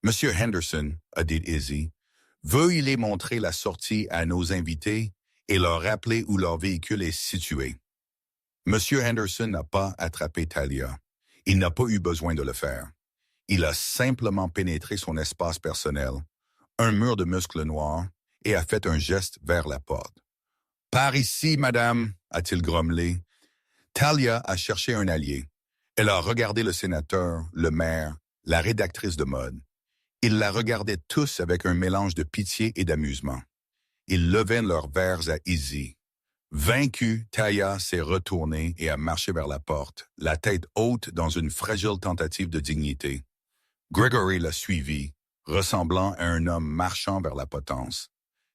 Monsieur Henderson, a dit Izzy, veuillez montrer la sortie à nos invités et leur rappeler où leur véhicule est situé. Monsieur Henderson n'a pas attrapé Talia. Il n'a pas eu besoin de le faire. Il a simplement pénétré son espace personnel, un mur de muscles noirs, et a fait un geste vers la porte. « Par ici, madame », a-t-il grommelé. Talia a cherché un allié. Elle a regardé le sénateur, le maire, la rédactrice de mode. Ils la regardaient tous avec un mélange de pitié et d'amusement. Ils levaient leurs verres à Izzy. Vaincue, Talia s'est retournée et a marché vers la porte, la tête haute dans une fragile tentative de dignité. Gregory l'a suivi, ressemblant à un homme marchant vers la potence.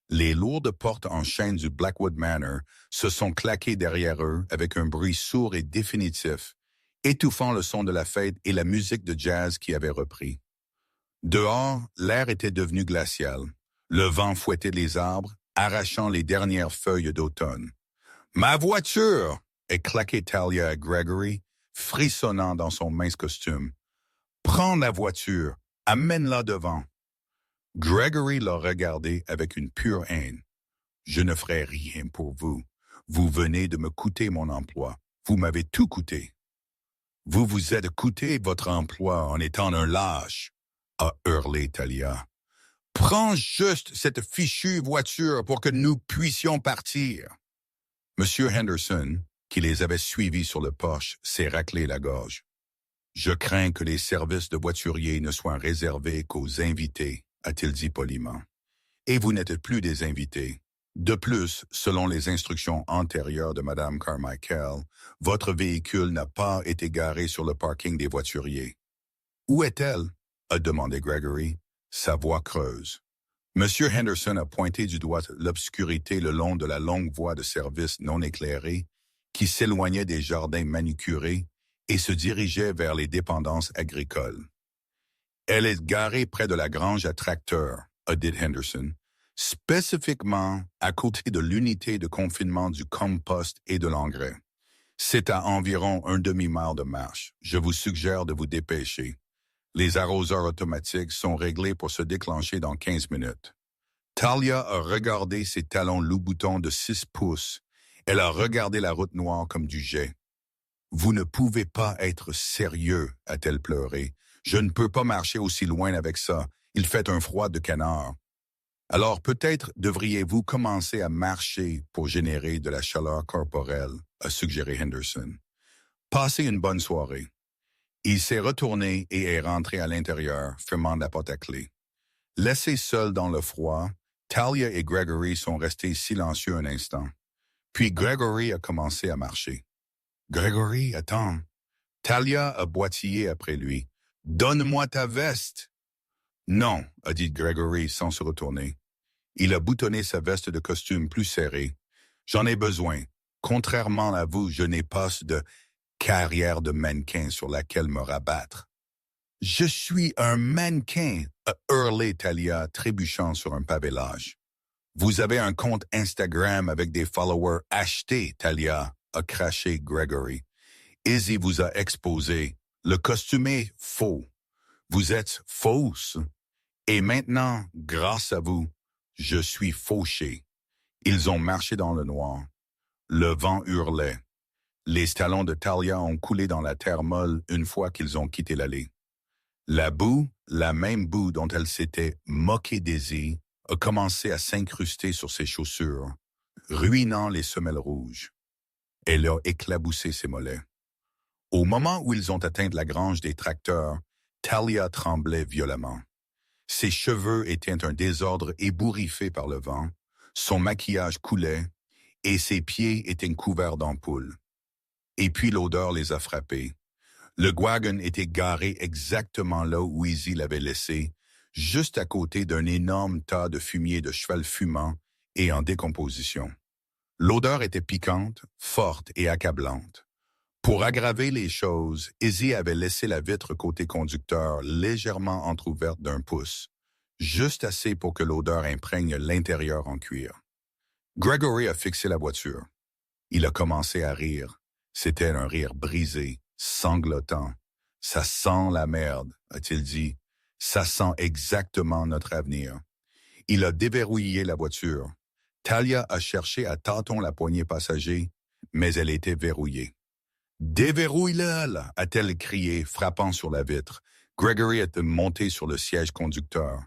Les lourdes portes en chêne du Blackwood Manor se sont claquées derrière eux avec un bruit sourd et définitif, étouffant le son de la fête et la musique de jazz qui avait repris. Dehors, l'air était devenu glacial. Le vent fouettait les arbres, arrachant les dernières feuilles d'automne. « Ma voiture !» éclatait Talia à Gregory, frissonnant dans son mince costume. « Prends la voiture, amène-la devant. » Gregory l'a regardé avec une pure haine. « Je ne ferai rien pour vous. Vous venez de me coûter mon emploi. Vous m'avez tout coûté. »« Vous vous êtes coûté votre emploi en étant un lâche, » a hurlé Talia. « Prends juste cette fichue voiture pour que nous puissions partir. » Monsieur Henderson, qui les avait suivis sur le porche, s'est raclé la gorge. « Je crains que les services de voiturier ne soient réservés qu'aux invités, » a-t-il dit poliment. « Et vous n'êtes plus des invités. De plus, selon les instructions antérieures de Mme Carmichael, votre véhicule n'a pas été garé sur le parking des voituriers. »« Où est-elle? » a demandé Gregory, sa voix creuse. Monsieur Henderson a pointé du doigt l'obscurité le long de la longue voie de service non éclairée qui s'éloignait des jardins manucurés et se dirigeait vers les dépendances agricoles. « Elle est garée près de la grange à tracteurs, » a dit Henderson, spécifiquement à côté de l'unité de confinement du compost et de l'engrais. C'est à environ un demi-mile de marche. Je vous suggère de vous dépêcher. Les arroseurs automatiques sont réglés pour se déclencher dans 15 minutes. Talia a regardé ses talons loup-bouton de 6 pouces. Elle a regardé la route noire comme du jet. « Vous ne pouvez pas être sérieux, » a-t-elle pleuré. « Je ne peux pas marcher aussi loin avec ça. Il fait un froid de canard. » « Alors peut-être devriez-vous commencer à marcher pour générer de la chaleur corporelle, » a suggéré Henderson. « Passez une bonne soirée. » Il s'est retourné et est rentré à l'intérieur, fermant la porte à clé. Laissés seuls dans le froid, Talia et Gregory sont restés silencieux un instant. Puis Gregory a commencé à marcher. « Gregory, attends. » Talia a boitillé après lui. « Donne-moi ta veste. »« Non, » a dit Gregory sans se retourner. Il a boutonné sa veste de costume plus serrée. « J'en ai besoin. Contrairement à vous, je n'ai pas de carrière de mannequin sur laquelle me rabattre. Je suis un mannequin, a hurlé Talia, trébuchant sur un pavélage. Vous avez un compte Instagram avec des followers achetés, Talia, a craché Gregory. Izzy vous a exposé. Le costume est faux. Vous êtes fausse. Et maintenant, grâce à vous, je suis fauché. Ils ont marché dans le noir. Le vent hurlait. Les talons de Talia ont coulé dans la terre molle une fois qu'ils ont quitté l'allée. La boue, la même boue dont elle s'était moquée d'Izzy, a commencé à s'incruster sur ses chaussures, ruinant les semelles rouges. Elle a éclaboussé ses mollets. Au moment où ils ont atteint la grange des tracteurs, Talia tremblait violemment. Ses cheveux étaient un désordre ébouriffé par le vent, son maquillage coulait, et ses pieds étaient couverts d'ampoules. Et puis l'odeur les a frappés. Le wagon était garé exactement là où Izzy l'avait laissé, juste à côté d'un énorme tas de fumier de cheval fumant et en décomposition. L'odeur était piquante, forte et accablante. Pour aggraver les choses, Izzy avait laissé la vitre côté conducteur légèrement entr'ouverte d'un pouce, juste assez pour que l'odeur imprègne l'intérieur en cuir. Gregory a fixé la voiture. Il a commencé à rire. C'était un rire brisé, sanglotant. « Ça sent la merde », a-t-il dit. « Ça sent exactement notre avenir. » Il a déverrouillé la voiture. Talia a cherché à tâtons la poignée passager, mais elle était verrouillée. « Déverrouille-la, là !» a-t-elle crié, frappant sur la vitre. Gregory est monté sur le siège conducteur.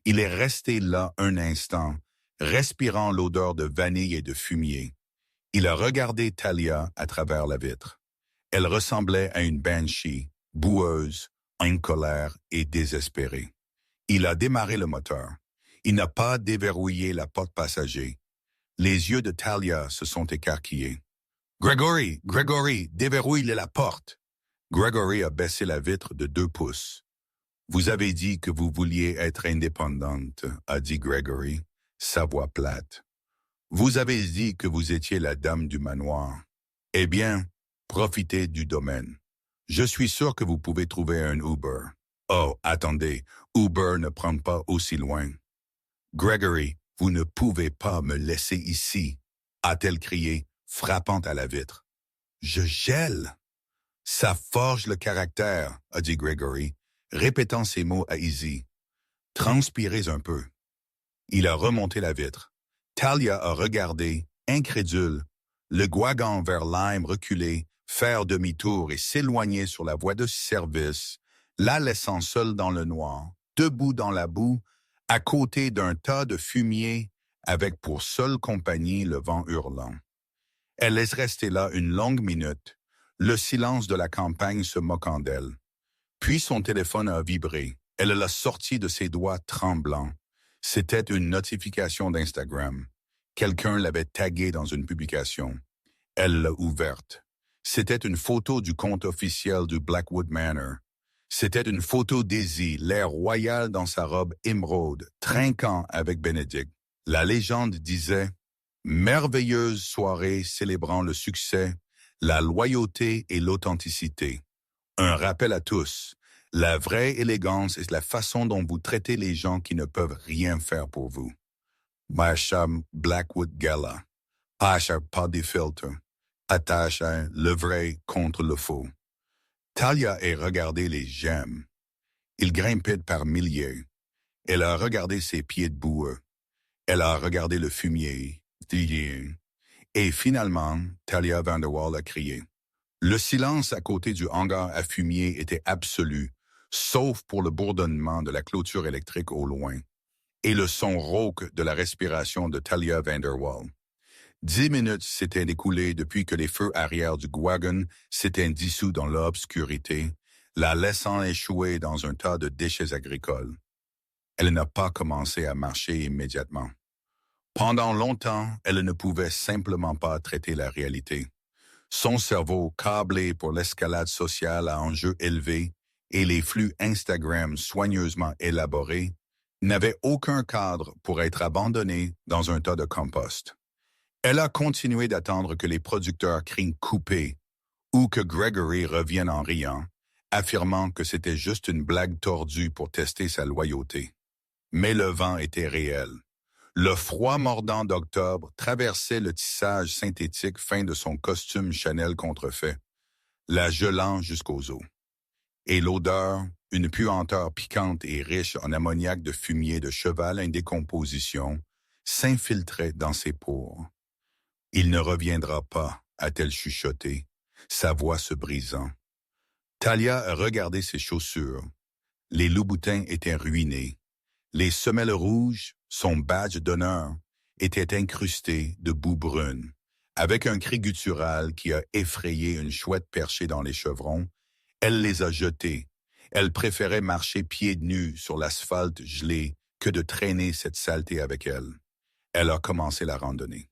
Il est resté là un instant, respirant l'odeur de vanille et de fumier. Il a regardé Talia à travers la vitre. Elle ressemblait à une banshee, boueuse, en colère et désespérée. Il a démarré le moteur. Il n'a pas déverrouillé la porte passager. Les yeux de Talia se sont écarquillés. « Gregory, déverrouille la porte !» Gregory a baissé la vitre de 2 pouces. « Vous avez dit que vous vouliez être indépendante, » a dit Gregory, sa voix plate. « Vous avez dit que vous étiez la dame du manoir. Eh bien, profitez du domaine. Je suis sûr que vous pouvez trouver un Uber. Oh, attendez, Uber ne prend pas aussi loin. »« Gregory, vous ne pouvez pas me laisser ici, » a-t-elle crié, frappant à la vitre. « Je gèle. »« Ça forge le caractère, » a dit Gregory, répétant ces mots à Izzy. « Transpirez un peu. » Il a remonté la vitre. Talia a regardé, incrédule, le wagon vers Lime reculer, faire demi-tour et s'éloigner sur la voie de service, la laissant seule dans le noir, debout dans la boue, à côté d'un tas de fumier, avec pour seule compagnie le vent hurlant. Elle laisse rester là une longue minute, le silence de la campagne se moquant d'elle. Puis son téléphone a vibré. Elle l'a sorti de ses doigts tremblants. C'était une notification d'Instagram. Quelqu'un l'avait taguée dans une publication. Elle l'a ouverte. C'était une photo du compte officiel du Blackwood Manor. C'était une photo d'Izzy, l'air royal dans sa robe émeraude, trinquant avec Bénédicte. La légende disait « Merveilleuse soirée célébrant le succès, la loyauté et l'authenticité. Un rappel à tous. La vraie élégance est la façon dont vous traitez les gens qui ne peuvent rien faire pour vous. Masham Blackwood Gala. Acha pas de filtre. Attache le vrai contre le faux. » Talia a regardé les gemmes. Ils grimpaient par milliers. Elle a regardé ses pieds de boueux. Elle a regardé le fumier. Et finalement, Talia Vanderwall a crié. Le silence à côté du hangar à fumier était absolu, sauf pour le bourdonnement de la clôture électrique au loin et le son rauque de la respiration de Talia Vanderwall. 10 minutes s'étaient écoulées depuis que les feux arrière du wagon s'étaient dissous dans l'obscurité, la laissant échouer dans un tas de déchets agricoles. Elle n'a pas commencé à marcher immédiatement. Pendant longtemps, elle ne pouvait simplement pas traiter la réalité. Son cerveau, câblé pour l'escalade sociale à enjeux élevés et les flux Instagram soigneusement élaborés, n'avait aucun cadre pour être abandonné dans un tas de compost. Elle a continué d'attendre que les producteurs crient coupé ou que Gregory revienne en riant, affirmant que c'était juste une blague tordue pour tester sa loyauté. Mais le vent était réel. Le froid mordant d'octobre traversait le tissage synthétique fin de son costume Chanel contrefait, la gelant jusqu'aux os. Et l'odeur, une puanteur piquante et riche en ammoniac de fumier de cheval en décomposition, s'infiltrait dans ses pores. « Il ne reviendra pas », a-t-elle chuchoté, sa voix se brisant. Talia a regardé ses chaussures. Les loups-boutins étaient ruinés. Les semelles rouges, son badge d'honneur, étaient incrustées de boue brune. Avec un cri guttural qui a effrayé une chouette perchée dans les chevrons, elle les a jetées. Elle préférait marcher pieds nus sur l'asphalte gelé que de traîner cette saleté avec elle. Elle a commencé la randonnée.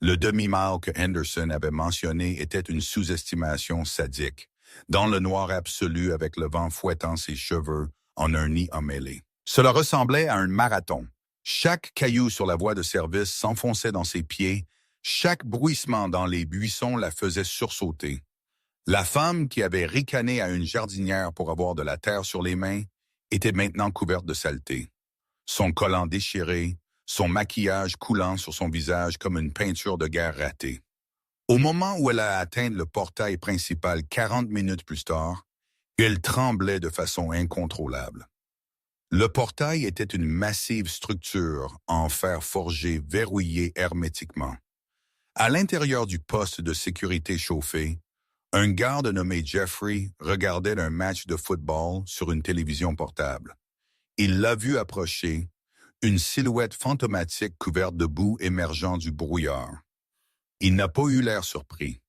Le demi-mile que Henderson avait mentionné était une sous-estimation sadique, dans le noir absolu avec le vent fouettant ses cheveux en un nid emmêlé. Cela ressemblait à un marathon. Chaque caillou sur la voie de service s'enfonçait dans ses pieds, chaque bruissement dans les buissons la faisait sursauter. La femme qui avait ricané à une jardinière pour avoir de la terre sur les mains était maintenant couverte de saleté. Son collant déchiré, son maquillage coulant sur son visage comme une peinture de guerre ratée. Au moment où elle a atteint le portail principal 40 minutes plus tard, elle tremblait de façon incontrôlable. Le portail était une massive structure en fer forgé verrouillée hermétiquement. À l'intérieur du poste de sécurité chauffé, un garde nommé Jeffrey regardait un match de football sur une télévision portable. Il l'a vu approcher, une silhouette fantomatique couverte de boue émergeant du brouillard. Il n'a pas eu l'air surpris.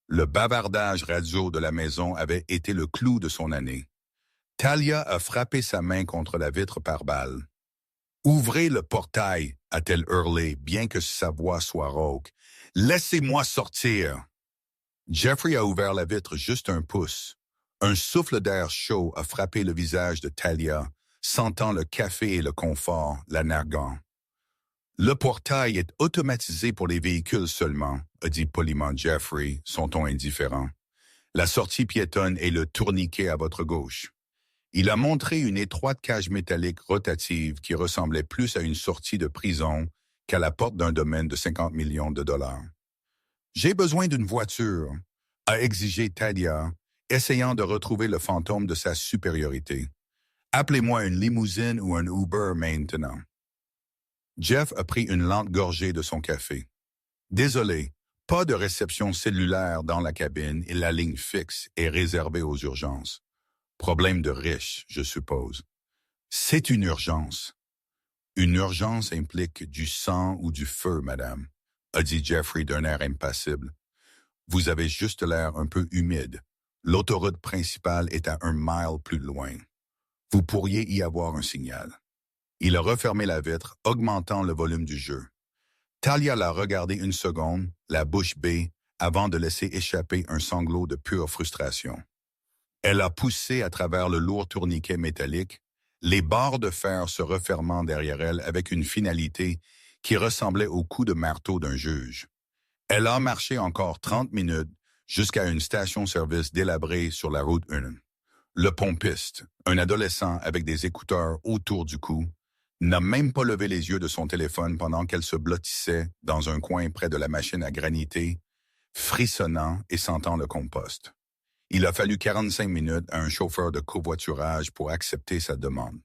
Le bavardage radio de la maison avait été le clou de son année. Talia a frappé sa main contre la vitre par balle. « Ouvrez le portail », a-t-elle hurlé, bien que sa voix soit rauque. « Laissez-moi sortir !» Jeffrey a ouvert la vitre juste un pouce. Un souffle d'air chaud a frappé le visage de Talia, sentant le café et le confort, la narguant. « Le portail est automatisé pour les véhicules seulement », a dit poliment Jeffrey, son ton indifférent. « La sortie piétonne est le tourniquet à votre gauche. » Il a montré une étroite cage métallique rotative qui ressemblait plus à une sortie de prison qu'à la porte d'un domaine de 50 millions de dollars. « J'ai besoin d'une voiture », a exigé Talia, essayant de retrouver le fantôme de sa supériorité. « Appelez-moi une limousine ou un Uber maintenant. » Jeff a pris une lente gorgée de son café. « Désolé, pas de réception cellulaire dans la cabine et la ligne fixe est réservée aux urgences. Problème de riche, je suppose. » « C'est une urgence. »« Une urgence implique du sang ou du feu, madame, » a dit Jeffrey d'un air impassible. « Vous avez juste l'air un peu humide. L'autoroute principale est à 1 mile plus loin. Vous pourriez y avoir un signal. » Il a refermé la vitre, augmentant le volume du jeu. Talia l'a regardé une seconde, la bouche bée, avant de laisser échapper un sanglot de pure frustration. Elle a poussé à travers le lourd tourniquet métallique, les barres de fer se refermant derrière elle avec une finalité qui ressemblait au coup de marteau d'un juge. Elle a marché encore 30 minutes jusqu'à une station-service délabrée sur la route 1. Le pompiste, un adolescent avec des écouteurs autour du cou, n'a même pas levé les yeux de son téléphone pendant qu'elle se blottissait dans un coin près de la machine à graniter, frissonnant et sentant le compost. Il a fallu 45 minutes à un chauffeur de covoiturage pour accepter sa demande.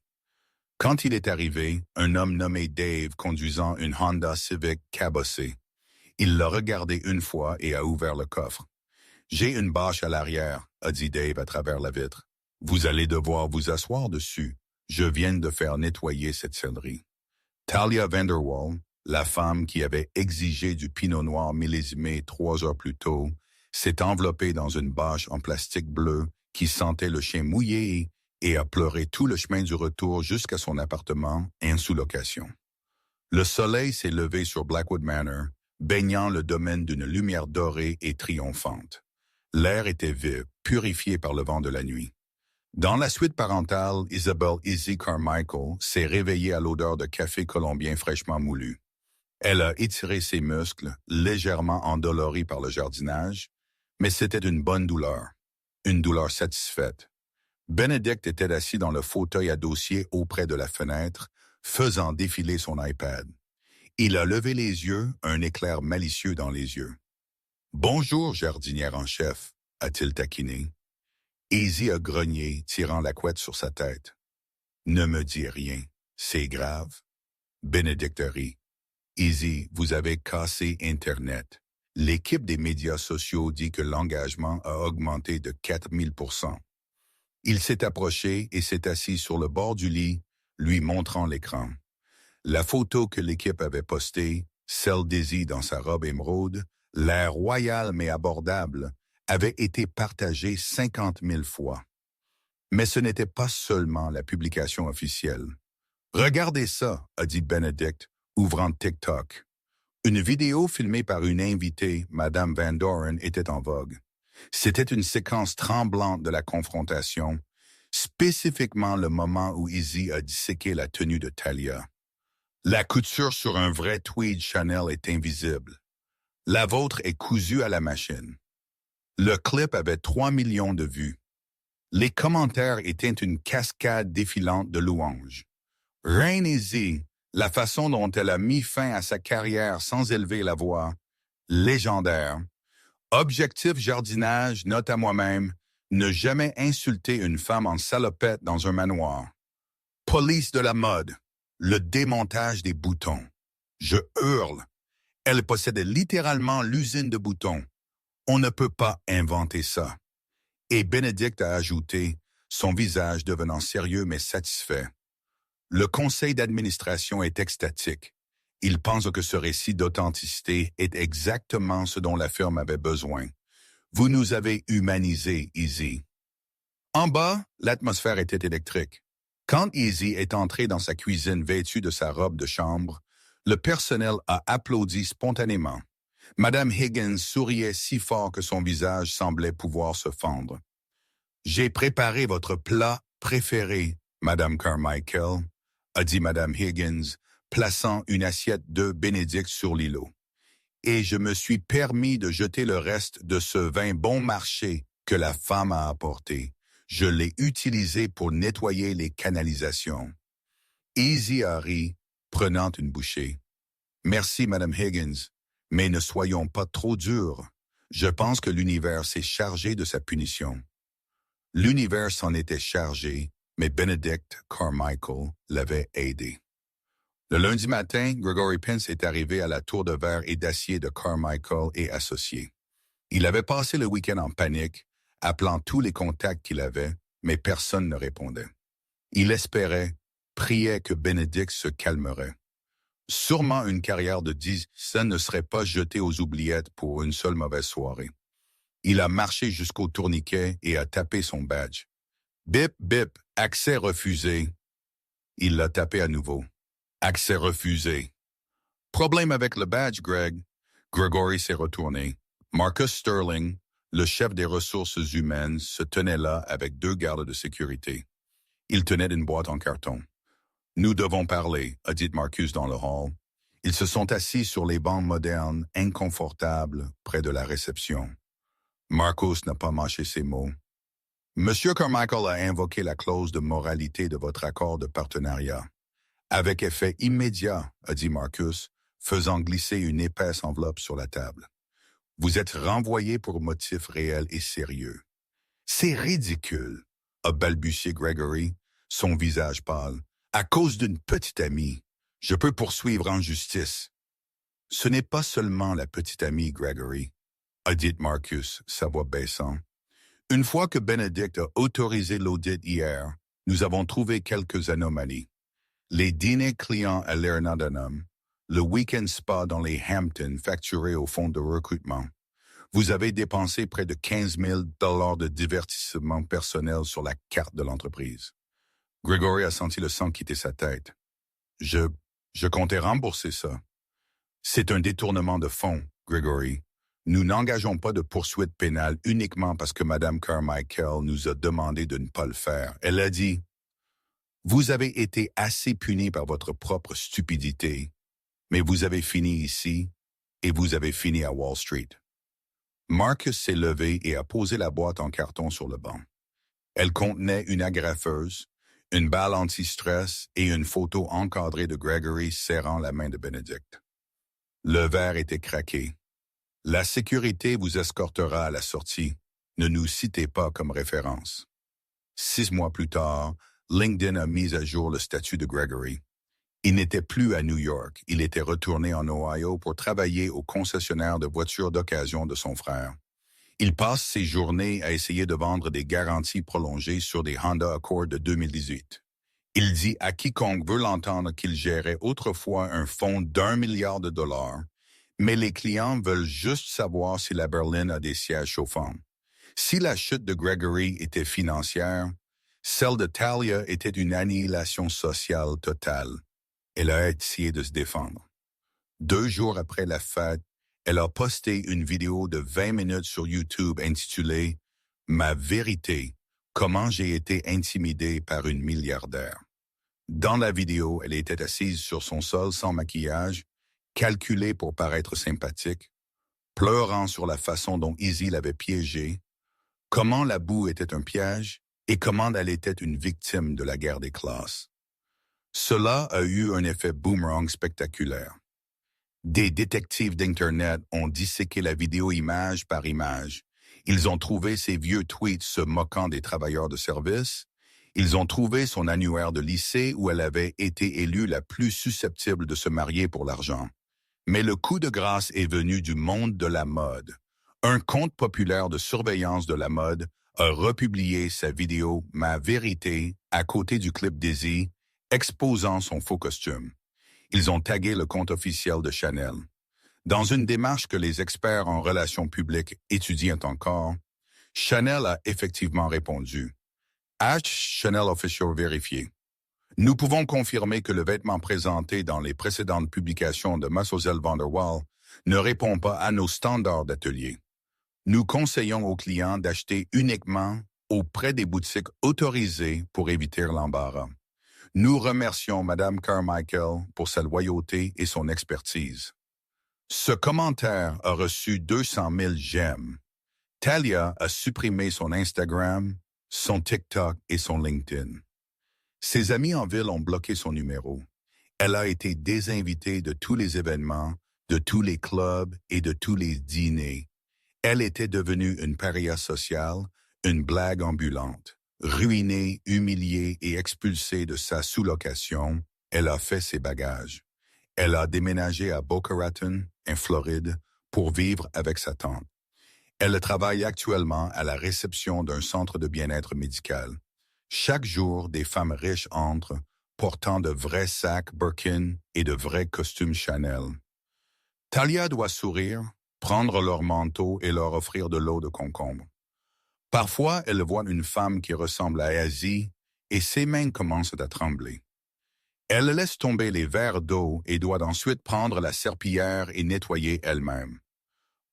Quand il est arrivé, un homme nommé Dave conduisant une Honda Civic cabossée. Il l'a regardé une fois et a ouvert le coffre. « J'ai une bâche à l'arrière », a dit Dave à travers la vitre. « Vous allez devoir vous asseoir dessus. Je viens de faire nettoyer cette sellerie. » Talia Vanderwall, la femme qui avait exigé du pinot noir millésimé 3 heures plus tôt, s'est enveloppée dans une bâche en plastique bleu qui sentait le chien mouillé et a pleuré tout le chemin du retour jusqu'à son appartement en sous-location. Le soleil s'est levé sur Blackwood Manor, baignant le domaine d'une lumière dorée et triomphante. L'air était vif, purifié par le vent de la nuit. Dans la suite parentale, Isabelle Izzy Carmichael s'est réveillée à l'odeur de café colombien fraîchement moulu. Elle a étiré ses muscles, légèrement endoloris par le jardinage, mais c'était une bonne douleur, une douleur satisfaite. Benedict était assis dans le fauteuil à dossier auprès de la fenêtre, faisant défiler son iPad. Il a levé les yeux, un éclair malicieux dans les yeux. « Bonjour, jardinière en chef », a-t-il taquiné. Easy a grogné, tirant la couette sur sa tête. « Ne me dis rien, c'est grave. » Benedict rit. « Easy, vous avez cassé Internet. L'équipe des médias sociaux dit que l'engagement a augmenté de 4000%. » Il s'est approché et s'est assis sur le bord du lit, lui montrant l'écran. La photo que l'équipe avait postée, celle d'Izzy dans sa robe émeraude, l'air royal mais abordable, avait été partagée 50 000 fois. Mais ce n'était pas seulement la publication officielle. « Regardez ça », a dit Benedict, ouvrant TikTok. Une vidéo filmée par une invitée, Madame Van Doren, était en vogue. C'était une séquence tremblante de la confrontation, spécifiquement le moment où Izzy a disséqué la tenue de Talia. La couture sur un vrai tweed Chanel est invisible. La vôtre est cousue à la machine. Le clip avait 3 millions de vues. Les commentaires étaient une cascade défilante de louanges. Reine Izzy, la façon dont elle a mis fin à sa carrière sans élever la voix, légendaire. Objectif jardinage, note à moi-même, ne jamais insulter une femme en salopette dans un manoir. Police de la mode, le démontage des boutons. Je hurle. Elle possédait littéralement l'usine de boutons. On ne peut pas inventer ça. Et Benedict a ajouté, son visage devenant sérieux mais satisfait. Le conseil d'administration est extatique. Il pense que ce récit d'authenticité est exactement ce dont la firme avait besoin. Vous nous avez humanisés, Izzy. En bas, l'atmosphère était électrique. Quand Izzy est entré dans sa cuisine vêtue de sa robe de chambre, le personnel a applaudi spontanément. Madame Higgins souriait si fort que son visage semblait pouvoir se fendre. « J'ai préparé votre plat préféré, Madame Carmichael », a dit Madame Higgins, plaçant une assiette de Benedict sur l'îlot. « Et je me suis permis de jeter le reste de ce vin bon marché que la femme a apporté. Je l'ai utilisé pour nettoyer les canalisations. » Izzy a ri, prenant une bouchée. « Merci, Madame Higgins, mais ne soyons pas trop durs. Je pense que l'univers s'est chargé de sa punition. » L'univers s'en était chargé, mais Benedict Carmichael l'avait aidé. Le lundi matin, Gregory Pence est arrivé à la tour de verre et d'acier de Carmichael et associés. Il avait passé le week-end en panique, appelant tous les contacts qu'il avait, mais personne ne répondait. Il espérait, priait que Benedict se calmerait. Sûrement une carrière de 10 ans ne serait pas jetée aux oubliettes pour une seule mauvaise soirée. Il a marché jusqu'au tourniquet et a tapé son badge. Bip, bip, accès refusé. Il l'a tapé à nouveau. Accès refusé. Problème avec le badge, Greg. Gregory s'est retourné. Marcus Sterling, le chef des ressources humaines, se tenait là avec 2 gardes de sécurité. Il tenait une boîte en carton. « Nous devons parler », a dit Marcus dans le hall. Ils se sont assis sur les bancs modernes, inconfortables, près de la réception. Marcus n'a pas mâché ses mots. « Monsieur Carmichael a invoqué la clause de moralité de votre accord de partenariat. Avec effet immédiat, a dit Marcus, faisant glisser une épaisse enveloppe sur la table. Vous êtes renvoyé pour motif réel et sérieux. C'est ridicule, a balbutié Gregory, son visage pâle. À cause d'une petite amie, je peux poursuivre en justice. Ce n'est pas seulement la petite amie, Gregory, a dit Marcus, sa voix baissant. Une fois que Benedict a autorisé l'audit hier, nous avons trouvé quelques anomalies. Les dîners clients à l'Aeronaudanum, le week-end spa dans les Hamptons facturé au fonds de recrutement. Vous avez dépensé près de 15 000 $ de divertissement personnel sur la carte de l'entreprise. Gregory a senti le sang quitter sa tête. Je comptais rembourser ça. C'est un détournement de fonds, Gregory. Nous n'engageons pas de poursuite pénale uniquement parce que Mme Carmichael nous a demandé de ne pas le faire. Elle a dit, « Vous avez été assez puni par votre propre stupidité. mais vous avez fini ici et vous avez fini à Wall Street. Marcus s'est levé et a posé la boîte en carton sur le banc. Elle contenait une agrafeuse, une balle anti-stress et une photo encadrée de Gregory serrant la main de Benedict. Le verre était craqué. La sécurité vous escortera à la sortie. Ne nous citez pas comme référence. 6 mois plus tard, LinkedIn a mis à jour le statut de Gregory. Il n'était plus à New York, il était retourné en Ohio pour travailler au concessionnaire de voitures d'occasion de son frère. Il passe ses journées à essayer de vendre des garanties prolongées sur des Honda Accord de 2018. Il dit à quiconque veut l'entendre qu'il gérait autrefois un fonds d'1 milliard de dollars, mais les clients veulent juste savoir si la berline a des sièges chauffants. Si la chute de Gregory était financière, celle de Talia était une annihilation sociale totale. Elle a essayé de se défendre. 2 jours après la fête, elle a posté une vidéo de 20 minutes sur YouTube intitulée « Ma vérité, comment j'ai été intimidée par une milliardaire ». Dans la vidéo, elle était assise sur son sol sans maquillage, calculée pour paraître sympathique, pleurant sur la façon dont Izzy l'avait piégée, comment la boue était un piège et comment elle était une victime de la guerre des classes. Cela a eu un effet boomerang spectaculaire. Des détectives d'Internet ont disséqué la vidéo image par image. Ils ont trouvé ses vieux tweets se moquant des travailleurs de service. Ils ont trouvé son annuaire de lycée où elle avait été élue la plus susceptible de se marier pour l'argent. Mais le coup de grâce est venu du monde de la mode. Un compte populaire de surveillance de la mode a republié sa vidéo « Ma vérité » à côté du clip d'Izzy, exposant son faux costume. Ils ont tagué le compte officiel de Chanel. Dans une démarche que les experts en relations publiques étudient encore, Chanel a effectivement répondu. Chanel Official vérifié. Nous pouvons confirmer que le vêtement présenté dans les précédentes publications de Mademoiselle Van der Waal ne répond pas à nos standards d'atelier. Nous conseillons aux clients d'acheter uniquement auprès des boutiques autorisées pour éviter l'embarras. Nous remercions Mme Carmichael pour sa loyauté et son expertise. Ce commentaire a reçu 200 000 j'aime. Talia a supprimé son Instagram, son TikTok et son LinkedIn. Ses amis en ville ont bloqué son numéro. Elle a été désinvitée de tous les événements, de tous les clubs et de tous les dîners. Elle était devenue une paria sociale, une blague ambulante. Ruinée, humiliée et expulsée de sa sous-location, elle a fait ses bagages. Elle a déménagé à Boca Raton, en Floride, pour vivre avec sa tante. Elle travaille actuellement à la réception d'un centre de bien-être médical. Chaque jour, des femmes riches entrent, portant de vrais sacs Birkin et de vrais costumes Chanel. Talia doit sourire, prendre leur manteau et leur offrir de l'eau de concombre. Parfois, elle voit une femme qui ressemble à Asie et ses mains commencent à trembler. Elle laisse tomber les verres d'eau et doit ensuite prendre la serpillière et nettoyer elle-même.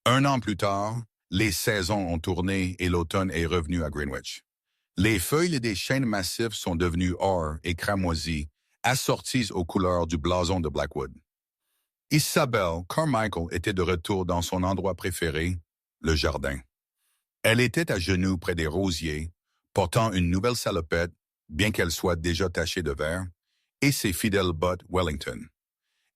1 an plus tard, les saisons ont tourné et l'automne est revenu à Greenwich. Les feuilles des chênes massifs sont devenues or et cramoisies, assorties aux couleurs du blason de Blackwood. Isabelle Carmichael était de retour dans son endroit préféré, le jardin. Elle était à genoux près des rosiers, portant une nouvelle salopette, bien qu'elle soit déjà tachée de vert, et ses fidèles bottes Wellington.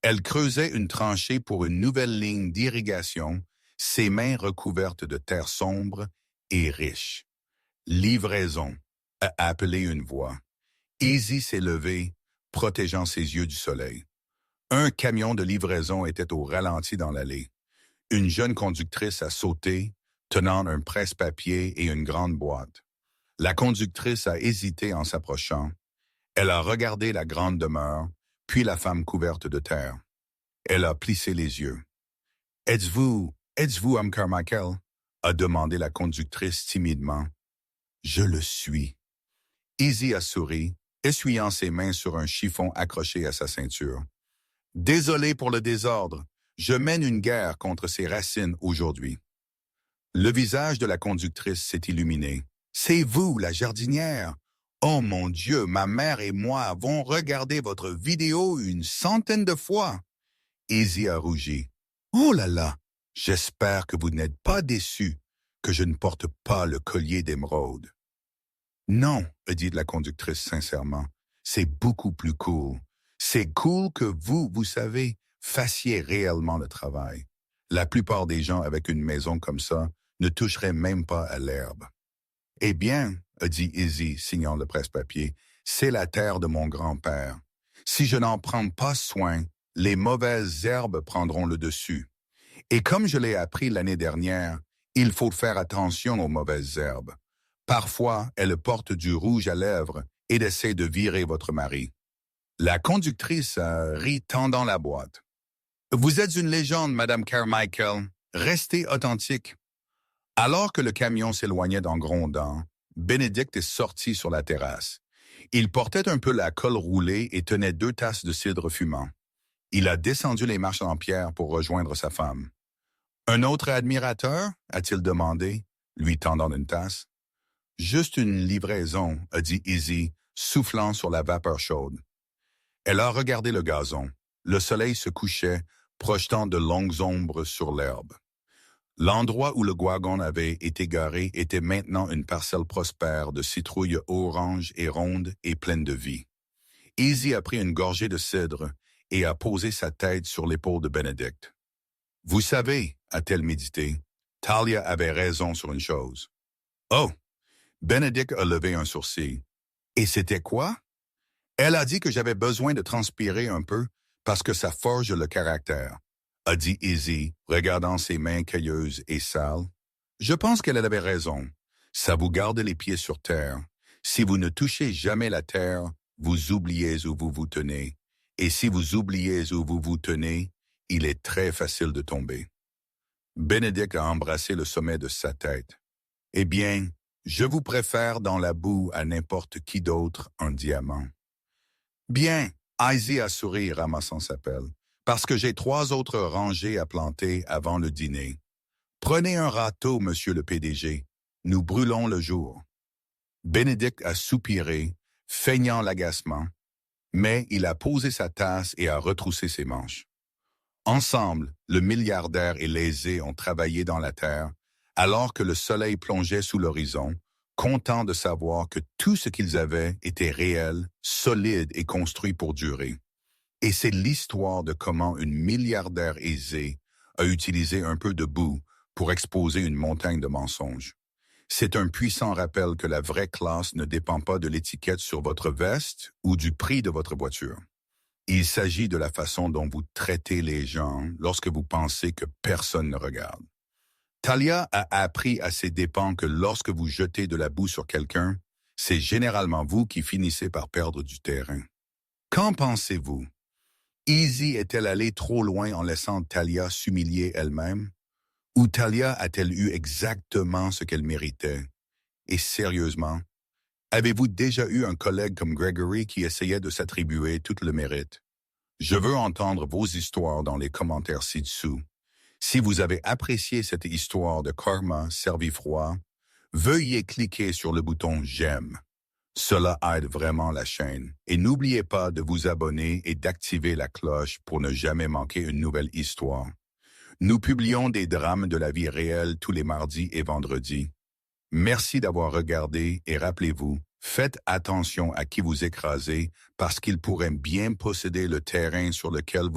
Elle creusait une tranchée pour une nouvelle ligne d'irrigation, ses mains recouvertes de terre sombre et riche. Livraison, a appelé une voix. Izzy s'est levée, protégeant ses yeux du soleil. Un camion de livraison était au ralenti dans l'allée. Une jeune conductrice a sauté, tenant un presse-papier et une grande boîte. La conductrice a hésité en s'approchant. Elle a regardé la grande demeure, puis la femme couverte de terre. Elle a plissé les yeux. « Êtes-vous M. Carmichael? » a demandé la conductrice timidement. « Je le suis. » Izzy a souri, essuyant ses mains sur un chiffon accroché à sa ceinture. « Désolé pour le désordre. Je mène une guerre contre ces racines aujourd'hui. » Le visage de la conductrice s'est illuminé. « C'est vous, la jardinière! Oh mon Dieu, ma mère et moi avons regardé votre vidéo 100 de fois! » Izzy a rougi. Oh là là, j'espère que vous n'êtes pas déçu que je ne porte pas le collier d'émeraude. Non, a dit la conductrice sincèrement, c'est beaucoup plus cool. C'est cool que vous savez, fassiez réellement le travail. La plupart des gens avec une maison comme ça ne toucheraient même pas à l'herbe. Eh bien, a dit Izzy, signant le presse-papier, c'est la terre de mon grand-père. Si je n'en prends pas soin, les mauvaises herbes prendront le dessus. Et comme je l'ai appris l'année dernière, il faut faire attention aux mauvaises herbes. Parfois, elles portent du rouge à lèvres et essaient de virer votre mari. La conductrice rit tendant la boîte. Vous êtes une légende, Madame Carmichael. Restez authentique. Alors que le camion s'éloignait en grondant, Bénédicte est sorti sur la terrasse. Il portait un peu la colle roulée et tenait 2 tasses de cidre fumant. Il a descendu les marches en pierre pour rejoindre sa femme. « Un autre admirateur » a-t-il demandé, lui tendant une tasse. « Juste une livraison » a dit Izzy, soufflant sur la vapeur chaude. Elle a regardé le gazon. Le soleil se couchait, projetant de longues ombres sur l'herbe. L'endroit où le wagon avait été garé était maintenant une parcelle prospère de citrouilles oranges et rondes et pleines de vie. Izzy a pris une gorgée de cidre et a posé sa tête sur l'épaule de Bénédicte. « Vous savez, a-t-elle médité, Talia avait raison sur une chose. »« Oh !» Bénédicte a levé un sourcil. « Et c'était quoi? » ?»« Elle a dit que j'avais besoin de transpirer un peu parce que ça forge le caractère, » a dit Izzy, regardant ses mains cailleuses et sales. « Je pense qu'elle avait raison. Ça vous garde les pieds sur terre. Si vous ne touchez jamais la terre, vous oubliez où vous vous tenez. Et si vous oubliez où vous vous tenez, il est très facile de tomber. » Bénédicte a embrassé le sommet de sa tête. « Eh bien, je vous préfère dans la boue à n'importe qui d'autre en diamant. »« Bien, » Izzy a souri ramassant sa pelle, « parce que j'ai 3 autres rangées à planter avant le dîner. Prenez un râteau, monsieur le PDG. Nous brûlons le jour. » Bénédicte a soupiré, feignant l'agacement, mais il a posé sa tasse et a retroussé ses manches. Ensemble, le milliardaire et l'aisé ont travaillé dans la terre, alors que le soleil plongeait sous l'horizon, contents de savoir que tout ce qu'ils avaient était réel, solide et construit pour durer. Et c'est l'histoire de comment une milliardaire aisée a utilisé un peu de boue pour exposer une montagne de mensonges. C'est un puissant rappel que la vraie classe ne dépend pas de l'étiquette sur votre veste ou du prix de votre voiture. Il s'agit de la façon dont vous traitez les gens lorsque vous pensez que personne ne regarde. Talia a appris à ses dépens que lorsque vous jetez de la boue sur quelqu'un, c'est généralement vous qui finissez par perdre du terrain. Qu'en pensez-vous? Izzy est-elle allée trop loin en laissant Talia s'humilier elle-même? Ou Talia a-t-elle eu exactement ce qu'elle méritait? Et sérieusement, avez-vous déjà eu un collègue comme Gregory qui essayait de s'attribuer tout le mérite? Je veux entendre vos histoires dans les commentaires ci-dessous. Si vous avez apprécié cette histoire de karma servi froid, veuillez cliquer sur le bouton « J'aime ». Cela aide vraiment la chaîne. Et n'oubliez pas de vous abonner et d'activer la cloche pour ne jamais manquer une nouvelle histoire. Nous publions des drames de la vie réelle tous les mardis et vendredis. Merci d'avoir regardé et rappelez-vous, faites attention à qui vous écrasez parce qu'il pourrait bien posséder le terrain sur lequel vous